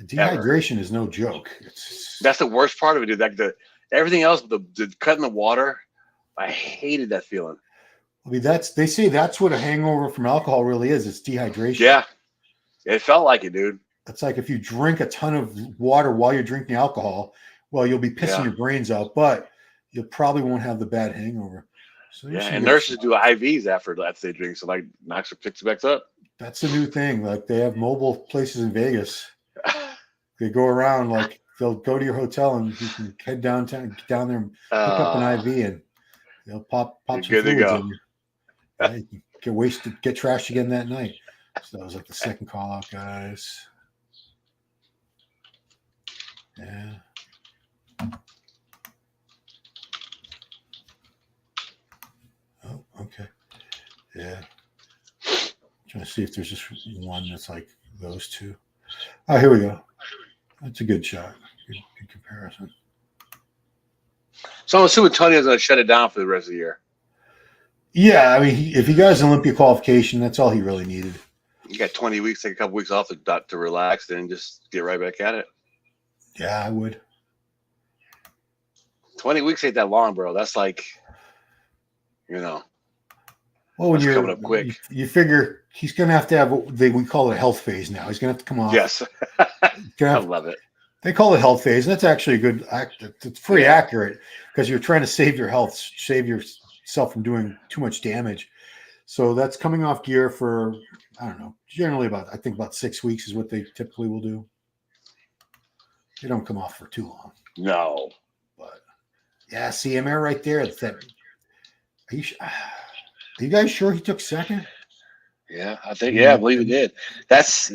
Dehydration is no joke. That's the worst part of it, dude. Like everything else, the cutting the water. I hated that feeling. I mean, they say that's what a hangover from alcohol really is. It's dehydration. Yeah. It felt like it, dude. It's like if you drink a ton of water while you're drinking alcohol, well, you'll be pissing your brains out, but you probably won't have the bad hangover. So and nurses do IVs after they drink, so like knocks or picks back up. That's a new thing. Like they have mobile places in Vegas. They go around like they'll go to your hotel and you can head down there and pick up an IV and they'll pop some good to fluids go. in you. Yeah, you can get wasted, get trashed again that night. So that was like the second call out, guys. Yeah. Oh, okay. Yeah. Trying to see if there's just one that's like those two. Oh, here we go. That's a good shot. Good comparison. So I'm assuming Tonio's going to shut it down for the rest of the year. Yeah, I mean, if he got an Olympia qualification, that's all he really needed. You got 20 weeks, take a couple weeks off to relax, then just get right back at it. Yeah, I would. 20 weeks ain't that long, bro. That's like, you know. Well, when you're coming up quick, you figure he's going to have we call it a health phase now. He's going to have to come off. Yes, I love it. They call it health phase. And that's actually a good. It's pretty accurate because you're trying to save your health, save yourself from doing too much damage. So that's coming off gear for, I don't know, generally about 6 weeks is what they typically will do. They don't come off for too long. No, but yeah, see him there right there. It's that. Are you guys sure he took second? Yeah, I think. Yeah, I believe he did. That's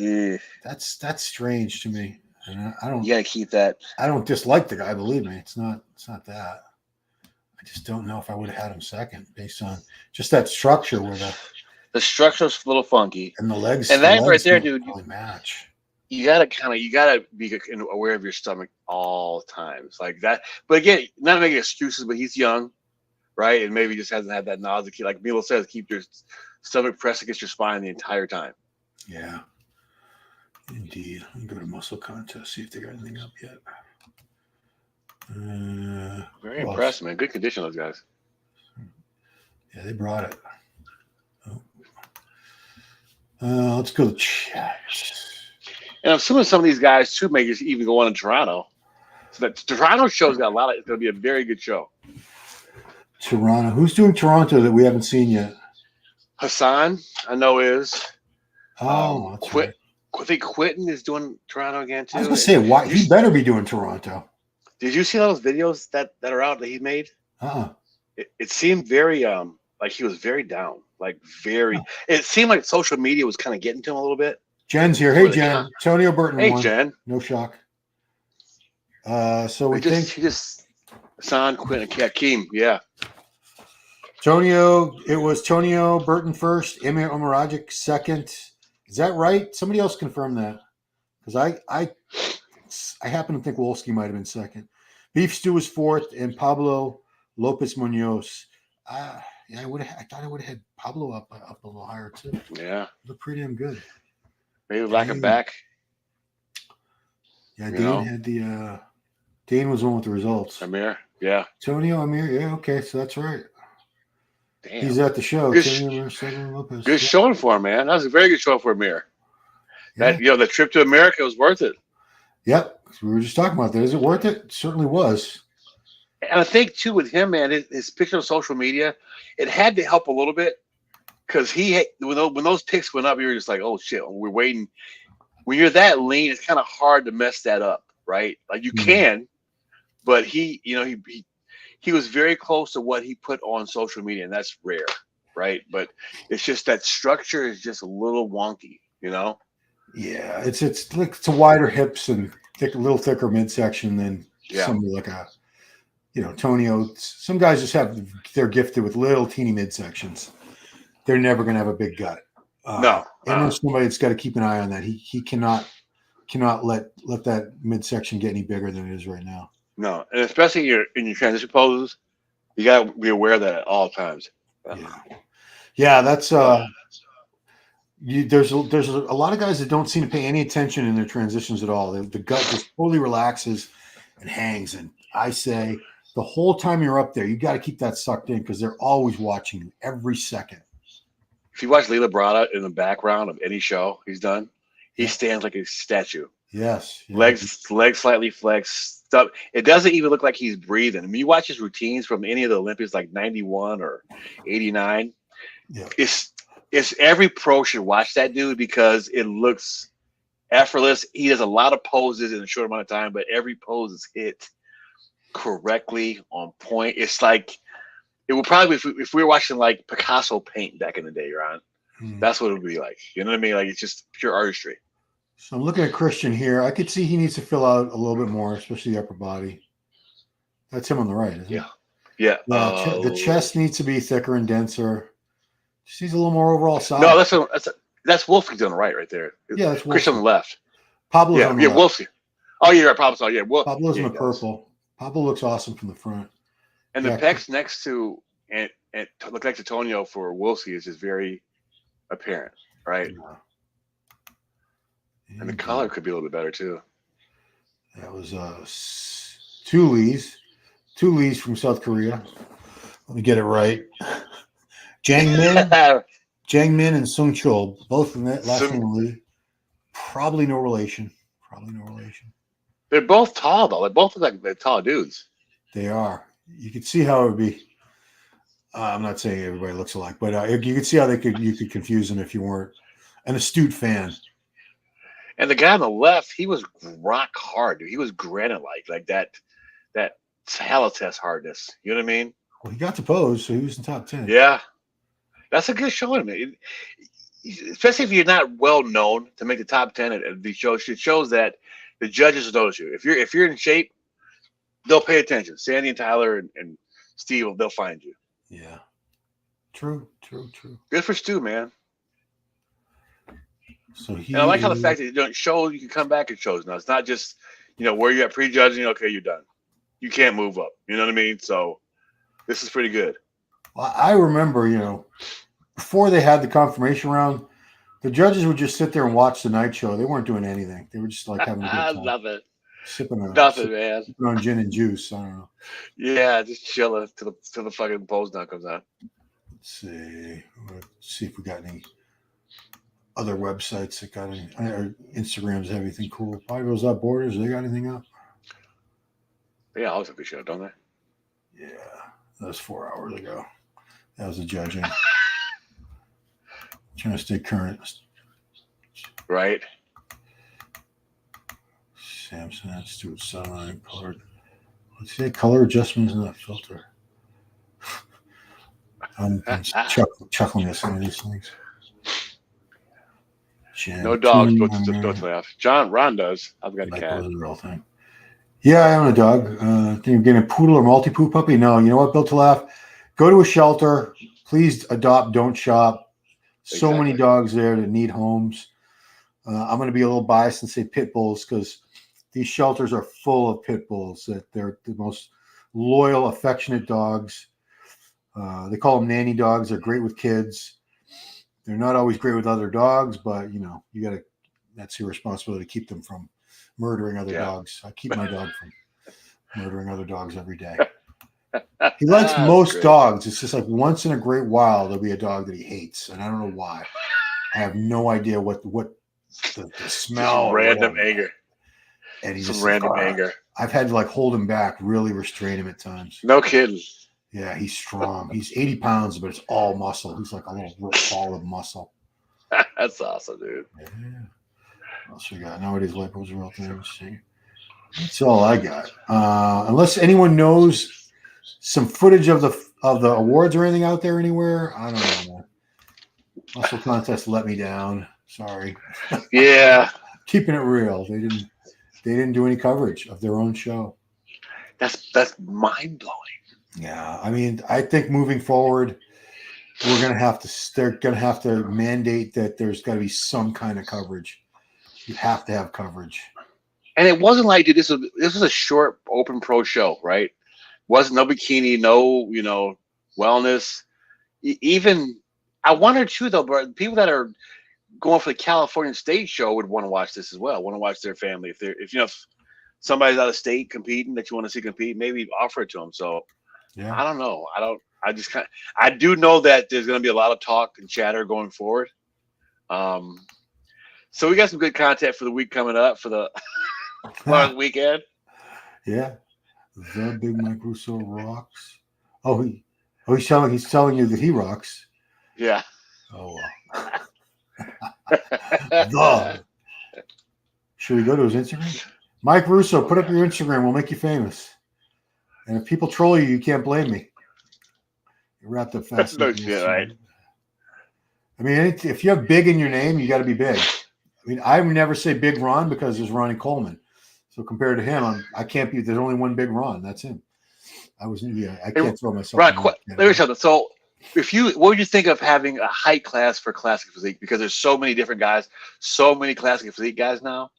strange to me. And I don't. You gotta keep that. I don't dislike the guy. Believe me, it's not that. I just don't know if I would have had him second based on just that structure where the structure's a little funky and the legs. And that right there, dude. Really match. You gotta be aware of your stomach all times like that. But again, not making excuses. But he's young, right? And maybe just hasn't had that knowledge. Like Milo says, keep your stomach pressed against your spine the entire time. Yeah, indeed. Let me go to muscle contest, see if they got anything up yet. Very impressed, man. Good condition, those guys. Yeah, they brought it. Let's go to chat. And I'm assuming some of these guys too may just even go on in Toronto. So that Toronto show's got a lot of. It's going to be a very good show. Toronto. Who's doing Toronto that we haven't seen yet? Hassan, I know is. Oh, that's right. I think Quentin is doing Toronto again too. I was going to say, why he better be doing Toronto. Did you see those videos that are out that he made? It seemed very like he was very down, like very. It seemed like social media was kind of getting to him a little bit. Jen's here. Hey, Jen. Tonio Burton. Hey, Jen. No shock. So we think he just Hassan, Quentin, Hakeem. Yeah. Tonio. It was Tonio Burton first. Emir Omaragic second. Is that right? Somebody else confirm that because I happen to think Wolski might have been second. Beef Stew was fourth, and Pablo Lopez Munoz. Yeah, I thought I would have had Pablo up a little higher too. Yeah, looked pretty damn good. Maybe lack of back. Yeah, Dane had the. Dane was the one with the results. Amir, yeah. Tonio Amir, yeah, okay, so that's right. Damn. He's at the show. Good showing for him, man. That was a very good show for Amir. That the trip to America was worth it. Yep, we were just talking about that. Is it worth it? It certainly was. And I think too with him, man, his picture on social media, it had to help a little bit because when those pics went up, you were just like, oh shit, we're waiting. When you're that lean, it's kind of hard to mess that up, right? Like you can, but he was very close to what he put on social media, and that's rare, right? But it's just that structure is just a little wonky, Yeah, it's a wider hips and a little thicker midsection than somebody like Tonio. Some guys just they're gifted with little teeny midsections. They're never going to have a big gut. No, and there's somebody that's got to keep an eye on that. He cannot let that midsection get any bigger than it is right now. No, and especially in your transition poses, you got to be aware of that at all times. Yeah, that's there's a lot of guys that don't seem to pay any attention in their transitions at all. The gut just totally relaxes and hangs. And I say the whole time you're up there, you got to keep that sucked in because they're always watching you every second. If you watch Lila Brada in the background of any show he's done, he stands like a statue. Yes. Yeah. Legs slightly flexed. Stuff. It doesn't even look like he's breathing. I mean, you watch his routines from any of the Olympics, like 91 or 89. Yeah. It's every pro should watch that dude because it looks effortless. He does a lot of poses in a short amount of time, but every pose is hit correctly on point. It's like it would probably if we were watching like Picasso paint back in the day, Ron. That's what it would be like. You know what I mean? Like it's just pure artistry. So I'm looking at Krystian here. I could see he needs to fill out a little bit more, especially the upper body. That's him on the right, isn't it? Yeah. The chest needs to be thicker and denser. Just needs a little more overall size. No, that's Wolfie's on the right there. Yeah, that's Krystian on the left. Pablo's on the left. Wolfie. Oh, you're right. Pablo's. Pablo's in the purple. Pablo looks awesome from the front. And the pecs next to and look next to Tonio for Wolski is just very apparent, right? Yeah. And the color could be a little bit better too. That was two Lees from South Korea. Let me get it right. Jang Min and Sung Chul, both in that last name Lee. Probably no relation. They're both tall though. They both look like they're tall dudes. They are. You could see how it would be. I'm not saying everybody looks alike, but you could see how you could confuse them if you weren't an astute fan. And the guy on the left, he was rock hard, dude. He was granite-like that Callout test hardness. You know what I mean? Well, he got to pose, so he was in top 10. Yeah. That's a good showing, man. Especially if you're not well known to make the top 10 at these shows. It shows that the judges will notice you. If you're in shape, they'll pay attention. Sandy and Tyler and Steve, they'll find you. Yeah. True. Good for Stu, man. So and I like how the fact that you can come back at shows now. It's not just, where you're at prejudging, okay, you're done. You can't move up. You know what I mean? So this is pretty good. Well, I remember, before they had the confirmation round, the judges would just sit there and watch the night show. They weren't doing anything. They were just like having a good time. I love it. Sipping on gin and juice. I don't know. Yeah, just chilling till the fucking pose down comes out. Let's see. Let's see if we got any other websites that got any, or Instagrams have anything cool. Bodybuilders Without Borders, they got anything up? Yeah, always have a show, don't they? Yeah, that was 4 hours ago. That was the judging. Trying to stay current. Right. Samson, that's to sunlight colored. Let's see, color adjustments in that filter. I'm chuckling at some of these things. No dogs, don't laugh. Ron does. I've got a cat. That was a real thing. Yeah, I own a dog. Think you're getting a poodle or multi-poo puppy? No, you know what, Built to Laugh? Go to a shelter. Please adopt, don't shop. So many dogs there that need homes. I'm going to be a little biased and say pit bulls because these shelters are full of pit bulls. That they're the most loyal, affectionate dogs. They call them nanny dogs. They're great with kids. They're not always great with other dogs, but that's your responsibility to keep them from murdering other dogs. I keep my dog from murdering other dogs every day. He likes most dogs. It's just like once in a great while there'll be a dog that he hates, and I don't know why. I have no idea what the smell. Just random anger. And he's some random anger. I've had to hold him back, really restrain him at times. No kidding. Yeah, he's strong. He's 80 pounds, but it's all muscle. He's like a little ball of muscle. That's awesome, dude. Yeah. What else we got? Nowadays, life was a real thing. That's all I got. Unless anyone knows some footage of the awards or anything out there anywhere, I don't know. Muscle contest let me down. Sorry. Yeah. Keeping it real. They didn't do any coverage of their own show. That's mind blowing. Yeah, I mean, I think moving forward, they're going to have to mandate that there's got to be some kind of coverage. You have to have coverage. And it wasn't like, dude, this was a short open pro show, right? Wasn't no bikini, no, wellness. Even I wonder too, though, but people that are going for the California State show would want to watch this as well. Want to watch their family. If somebody's out of state competing that you want to see compete, maybe offer it to them. So. Yeah. I don't know. I do know that there's going to be a lot of talk and chatter going forward. So we got some good content for the week coming up for the long weekend. Yeah. The Big Mike Russo rocks. He's telling you that he rocks. Yeah. Oh, well. Should we go to his Instagram? Mike Russo, put up your Instagram. We'll make you famous. And if people troll you, you can't blame me. You're wrapped up fast. No shit, right? I mean, if you have big in your name, you got to be big. I mean, I would never say Big Ron because there's Ronnie Coleman. So compared to him, I can't be. There's only one Big Ron. That's him. I can't throw myself. Right. Let me tell you. So, what would you think of having a height class for classic physique? Because there's so many different guys, so many classic physique guys now.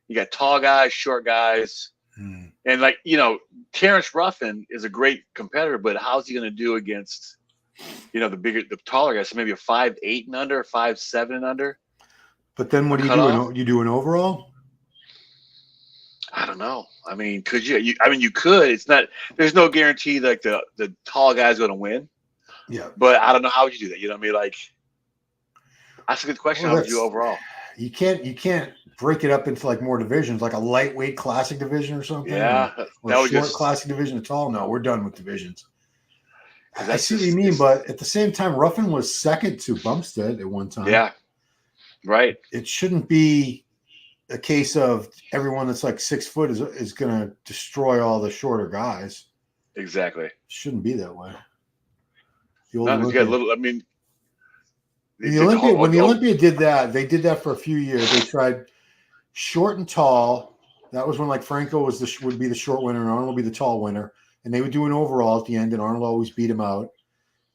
You got tall guys, short guys, and like Terrence Ruffin is a great competitor, but how's he going to do against the taller guys? So maybe a 5'8" and under, 5'7" and under. But then what do you do? You do an overall? I don't know. I mean, could you? I mean, you could. It's not. There's no guarantee that the tall guy's going to win. Yeah. But I don't know how would you do that. You know what I mean? Like, that's a good question. How would you overall? You can't break it up into like more divisions, like a lightweight classic division or something. Yeah. Or a short classic division at all. No, we're done with divisions. I see what you mean, but at the same time, Ruffin was second to Bumstead at one time. Yeah. Right. It shouldn't be a case of everyone that's like 6 foot is going to destroy all the shorter guys. Exactly. It shouldn't be that way. When the Olympia did that, they did that for a few years. They tried short and tall. That was when like Franco would be the short winner and Arnold would be the tall winner. And they would do an overall at the end, and Arnold always beat him out.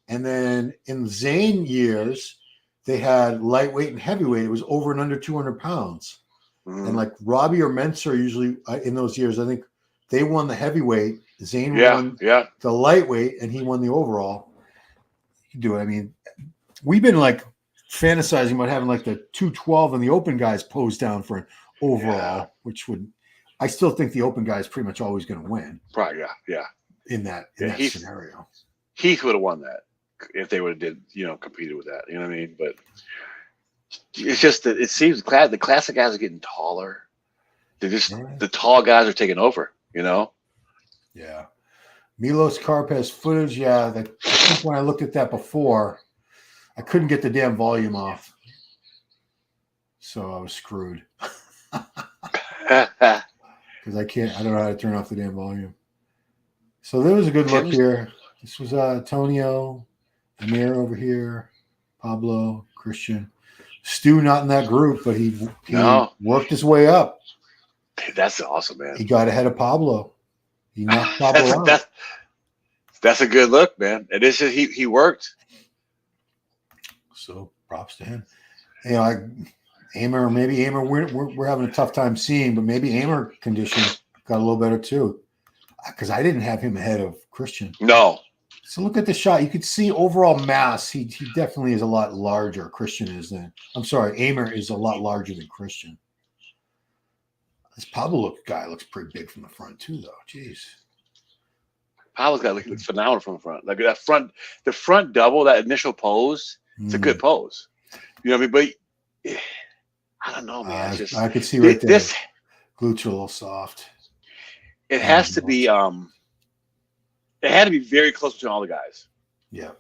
And then in the Zane years, they had lightweight and heavyweight. It was over and under 200 pounds. And like Robbie or Mensah usually in those years, I think they won the heavyweight. Zane won the lightweight, and he won the overall. You do it. I mean, we've been like fantasizing about having like the 212 and the open guys pose down for an overall, which would – I still think the open guy is pretty much always going to win. Right, yeah. In that scenario. Heath would have won that if they would have competed with that. You know what I mean? But it's just that it seems the classic guys are getting taller. The tall guys are taking over, Yeah. Milos Karpez footage, I think when I looked at that before, I couldn't get the damn volume off. So I was screwed. Because I don't know how to turn off the damn volume. So there was a good look here. This was Tonio, Amir over here, Pablo, Krystian. Stu not in that group, but he worked his way up. That's awesome, man. He got ahead of Pablo. He knocked Pablo out. That's a good look, man. And it's just he worked. So props to him. Amer, we're having a tough time seeing, but maybe Amer condition got a little better too. Because I didn't have him ahead of Krystian. No. So look at the shot. You could see overall mass. He definitely is a lot larger. Krystian is than. I'm sorry, Amer is a lot larger than Krystian. This Pablo guy looks pretty big from the front too, though. Jeez. Pablo's guy looks phenomenal from the front. Like the front double, that initial pose, it's a good pose. You know what I mean? But I don't know, man. I could see right there. Glutes are a little soft. It has to be. It had to be very close between all the guys. Yeah.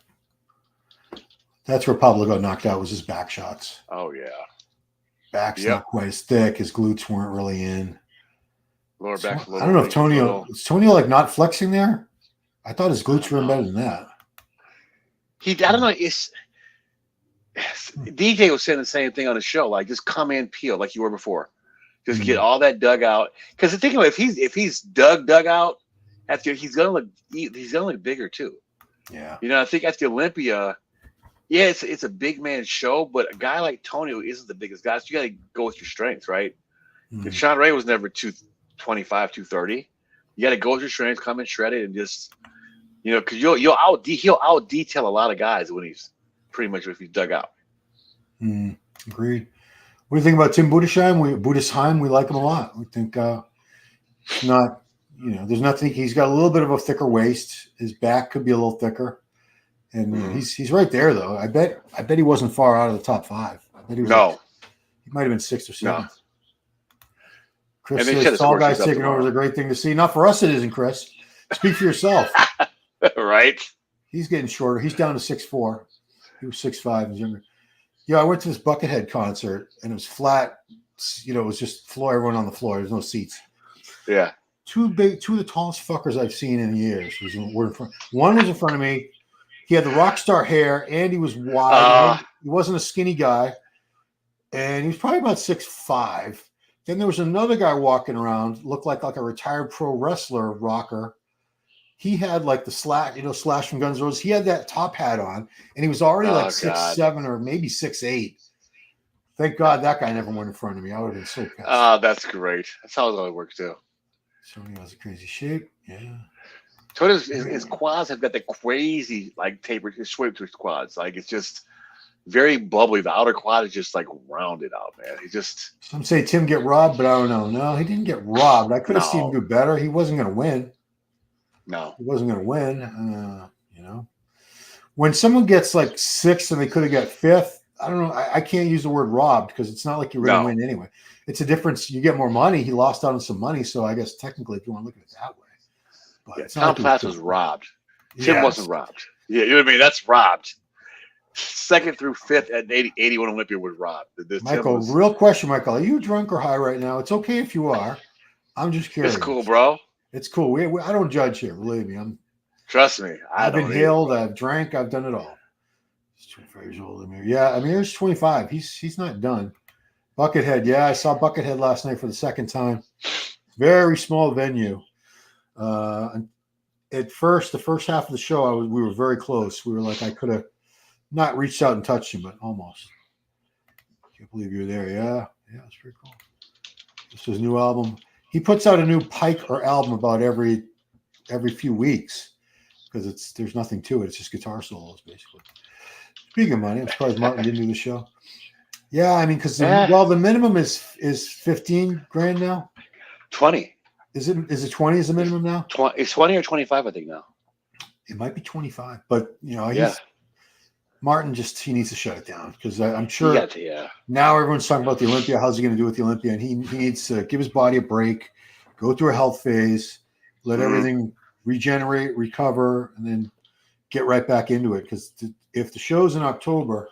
That's where Pablo got knocked out, was his back shots. Oh, yeah. Back's not quite as thick. His glutes weren't really in. Lower back's a little. I don't know if is Tonio like not flexing there? I thought his glutes were better than that. I don't know. DJ was saying the same thing on the show. Like, just come in, peel like you were before. Just get all that dug out. Because the thing about if he's dug out, he's gonna look bigger too. Yeah. I think at the Olympia, it's a big man show, but a guy like Tonio isn't the biggest guy. So you got to go with your strengths, right? And Sean Ray was never 225, 230. You got to go with your strengths, come in shredded, and just because he'll out detail a lot of guys when he's pretty much if he's dug out. Agreed. What do you think about Tim Budesheim? We like him a lot. We think not. There's nothing. He's got a little bit of a thicker waist. His back could be a little thicker, and he's right there though. I bet he wasn't far out of the top 5. I bet he was he might have been 6th or 7th. No. Chris says tall guys taking over is a great thing to see. Not for us, it isn't, Chris. Speak for yourself. Right. He's getting shorter. He's down to 6'4". He was 6'5". He's younger. Yeah, I went to this Buckethead concert, and it was flat you know, it was just floor, everyone on the floor. There's no seats. Yeah. Two of the tallest fuckers I've seen in years were in front. One was in front of me. He had the rock star hair, and he was wide. He wasn't a skinny guy, and he was probably about 6'5". Then there was another guy walking around, looked like a retired pro wrestler rocker. He had like the Slash from Guns N' Roses. He had that top hat on, and he was already like 6'7" or maybe 6'8". Thank God that guy never went in front of me. I would have been so pissed. Oh, that's great. That's how it works too. Tony has a crazy shape. Yeah. Tonio's his quads have got the crazy like tapered, his shape to his quads. Like it's just very bubbly. The outer quad is just like rounded out, man. He just. Some say Tim get robbed, but I don't know. No, he didn't get robbed. I could have seen him do better. He wasn't going to win. No, he wasn't going to win. You know, when someone gets like 6th and they could have got 5th, I don't know. I can't use the word robbed because it's not like you really win anyway. It's a difference. You get more money. He lost out on some money. So I guess technically, if you want to look at it that way. But yeah, Tom Platz was robbed. Tim wasn't robbed. Yeah, you know what I mean? That's robbed. 2nd through 5th at 81 Olympia was robbed. Michael, real question, Michael. Are you drunk or high right now? It's okay if you are. I'm just curious. It's cool, bro. It's cool. I don't judge here. Believe me. Trust me. I've inhaled. I've drank. I've done it all. He's 25 years old. Amir. Yeah, Amir's 25. He's not done. Buckethead. Yeah, I saw Buckethead last night for the 2nd time. Very small venue. At first, the first half of the show, we were very close. We were like, I could have not reached out and touched him, but almost. Can't believe you were there. Yeah, it's pretty cool. This is his new album. He puts out a new Pike or album about every few weeks because there's nothing to it. It's just guitar solos, basically. Speaking of money, I'm surprised Martin didn't do the show. Yeah, I mean, because the minimum is 15 grand now. 20. Is it 20 is the minimum now? It's 20 or 25, I think now. It might be 25, but you know, Martin he needs to shut it down because I'm sure now everyone's talking about the Olympia. How's he going to do with the Olympia? And he needs to give his body a break, go through a health phase, let everything regenerate, recover, and then get right back into it. Because if the show's in October,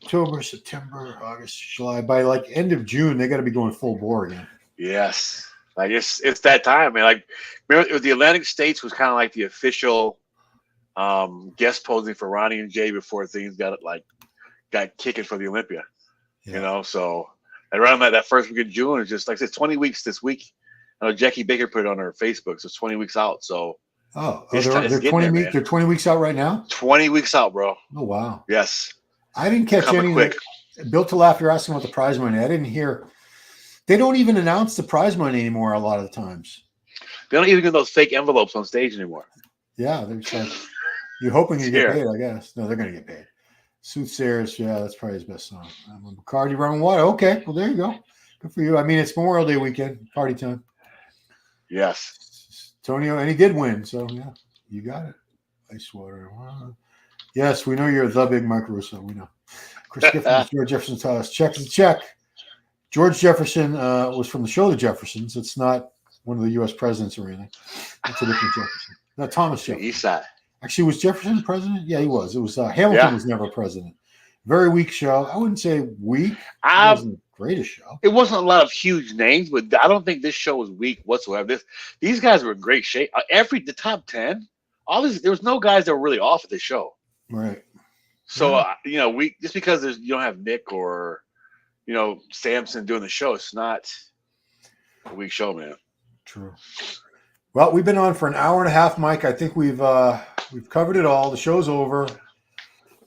September, August, July, by like end of June, they got to be going full bore again. Yes. Like it's that time, man. Like remember, the Atlantic States was kind of like the official guest posing for Ronnie and Jay before things got kicking for the Olympia. Yeah. You know, so around that first week of June, it's just like I said, 20 weeks this week. I know Jackie Baker put it on her Facebook, so it's 20 weeks out. So they're 20 weeks. They're 20 weeks out right now. 20 weeks out, bro. Oh wow. Yes. I didn't catch any. Quick. Built to Laugh, you're asking about the prize money. I didn't hear. They don't even announce the prize money anymore a lot of the times. They don't even get those fake envelopes on stage anymore. Yeah, they're just like, you're hoping you get paid, I guess. No, they're going to get paid. Soothsayers, yeah, that's probably his best song. Bacardi Rum Water. Okay, well, there you go. Good for you. I mean, it's Memorial Day weekend, party time. Yes. Tonio, and he did win, so yeah, you got it. Ice water. Yes, we know you're the big Mike Russo. We know. Chris Giffen, George Jefferson taught us. Check the check. George Jefferson was from the show The Jeffersons. It's not one of the U.S. presidents or anything. That's a different Jefferson. No, Thomas Jefferson. East side. Actually, was Jefferson president? Yeah, he was. It was Hamilton was never president. Very weak show. I wouldn't say weak. It wasn't the greatest show. It wasn't a lot of huge names, but I don't think this show was weak whatsoever. These guys were in great shape. The top 10, there was no guys that were really off at this show. Right. So just because you don't have Nick or Samson doing the show, it's not a weak show, man. True. Well, we've been on for an hour and a half, Mike. I think we've covered it all. The show's over.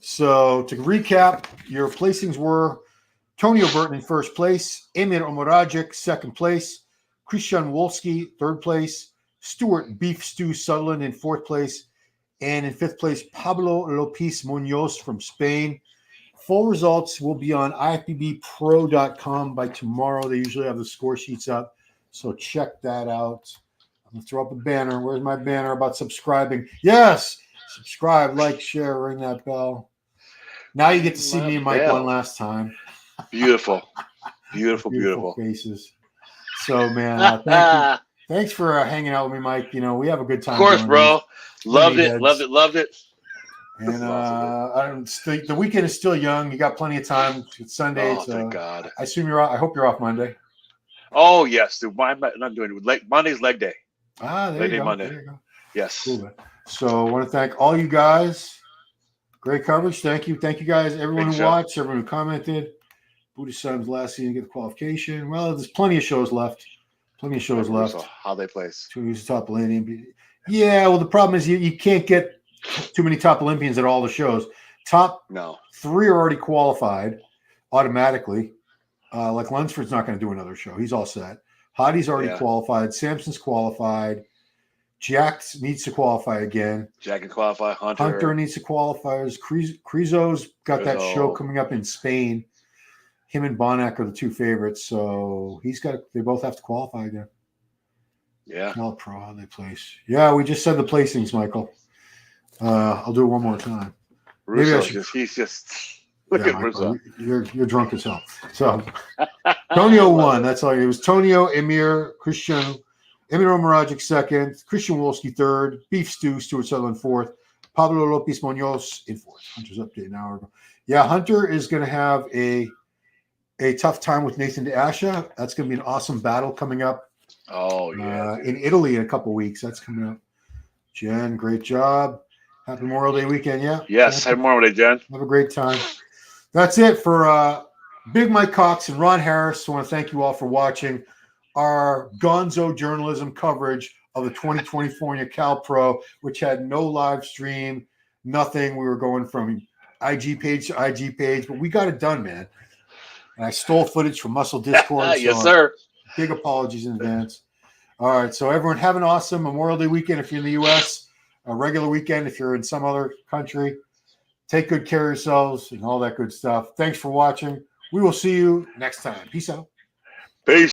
So to recap, your placings were Tonio Burton in first place, Emir Omoragic second place, Krystian Wolski third place, Stuart Beef Stew Sutherland in fourth place, and in fifth place, Pablo Lopez Munoz from Spain. Full results will be on ifbbpro.com by tomorrow. They usually have the score sheets up, so check that out. I'm going to throw up a banner. Where's my banner about subscribing? Yes! Subscribe, like, share, ring that bell. Now you get to see me and Mike one last time. Beautiful. Beautiful faces. So, man, thank you. Thanks for hanging out with me, Mike. We have a good time. Of course, bro. Loved it. And the weekend is still young. You got plenty of time. It's Sunday. Oh, thank God. I assume you're off. I hope you're off Monday. Oh, yes. Dude, I'm not doing it. Monday's leg day. There leg you day go. Monday. There you go. Yes. Cool, man. So I want to thank all you guys. Great coverage. Thank you. Thank you guys. Everyone who watched, everyone who commented. Booty Sun's last season get the qualification. Well, there's plenty of shows left. How they place. Who's the top Olympian? Yeah, well, the problem is you can't get too many top Olympians at all the shows. Top 3 are already qualified automatically. Like Lunsford's not going to do another show. He's all set. Hottie's already qualified. Samson's qualified. Jack needs to qualify again. Jack can qualify. Hunter needs to qualify. Krizo's got that show coming up in Spain. Him and Bonac are the 2 favorites, so they both have to qualify again. Yeah. Callout Pro, how they place. Yeah, we just said the placings, Michael. I'll do it one more time. He's just look at Russo. You're drunk as hell. So Tonio won. That's all. It was Tonio, Emir, Krystian, Emir Omaragic second, Krystian Wolski third, Beef Stew, Stuart Sutherland fourth, Pablo Lopez Munoz in fourth. Hunter's update an hour ago. Yeah, Hunter is going to have a tough time with Nathan DeAsha. That's going to be an awesome battle coming up. Oh, yeah. In Italy in a couple of weeks. That's coming up. Jen, great job. Happy Memorial Day weekend, yeah? Yes, happy Memorial Day, Jen. Have a great time. That's it for Big Mike Cox and Ron Harris. I want to thank you all for watching our gonzo journalism coverage of the 2024 Cal Pro, which had no live stream, nothing. We were going from IG page to IG page, but we got it done, man. And I stole footage from Muscle Discord. Yes, sir. Big apologies in advance. All right, so everyone have an awesome Memorial Day weekend if you're in the U.S., a regular weekend if you're in some other country. Take good care of yourselves and all that good stuff. Thanks for watching. We will see you next time. Peace out. Peace.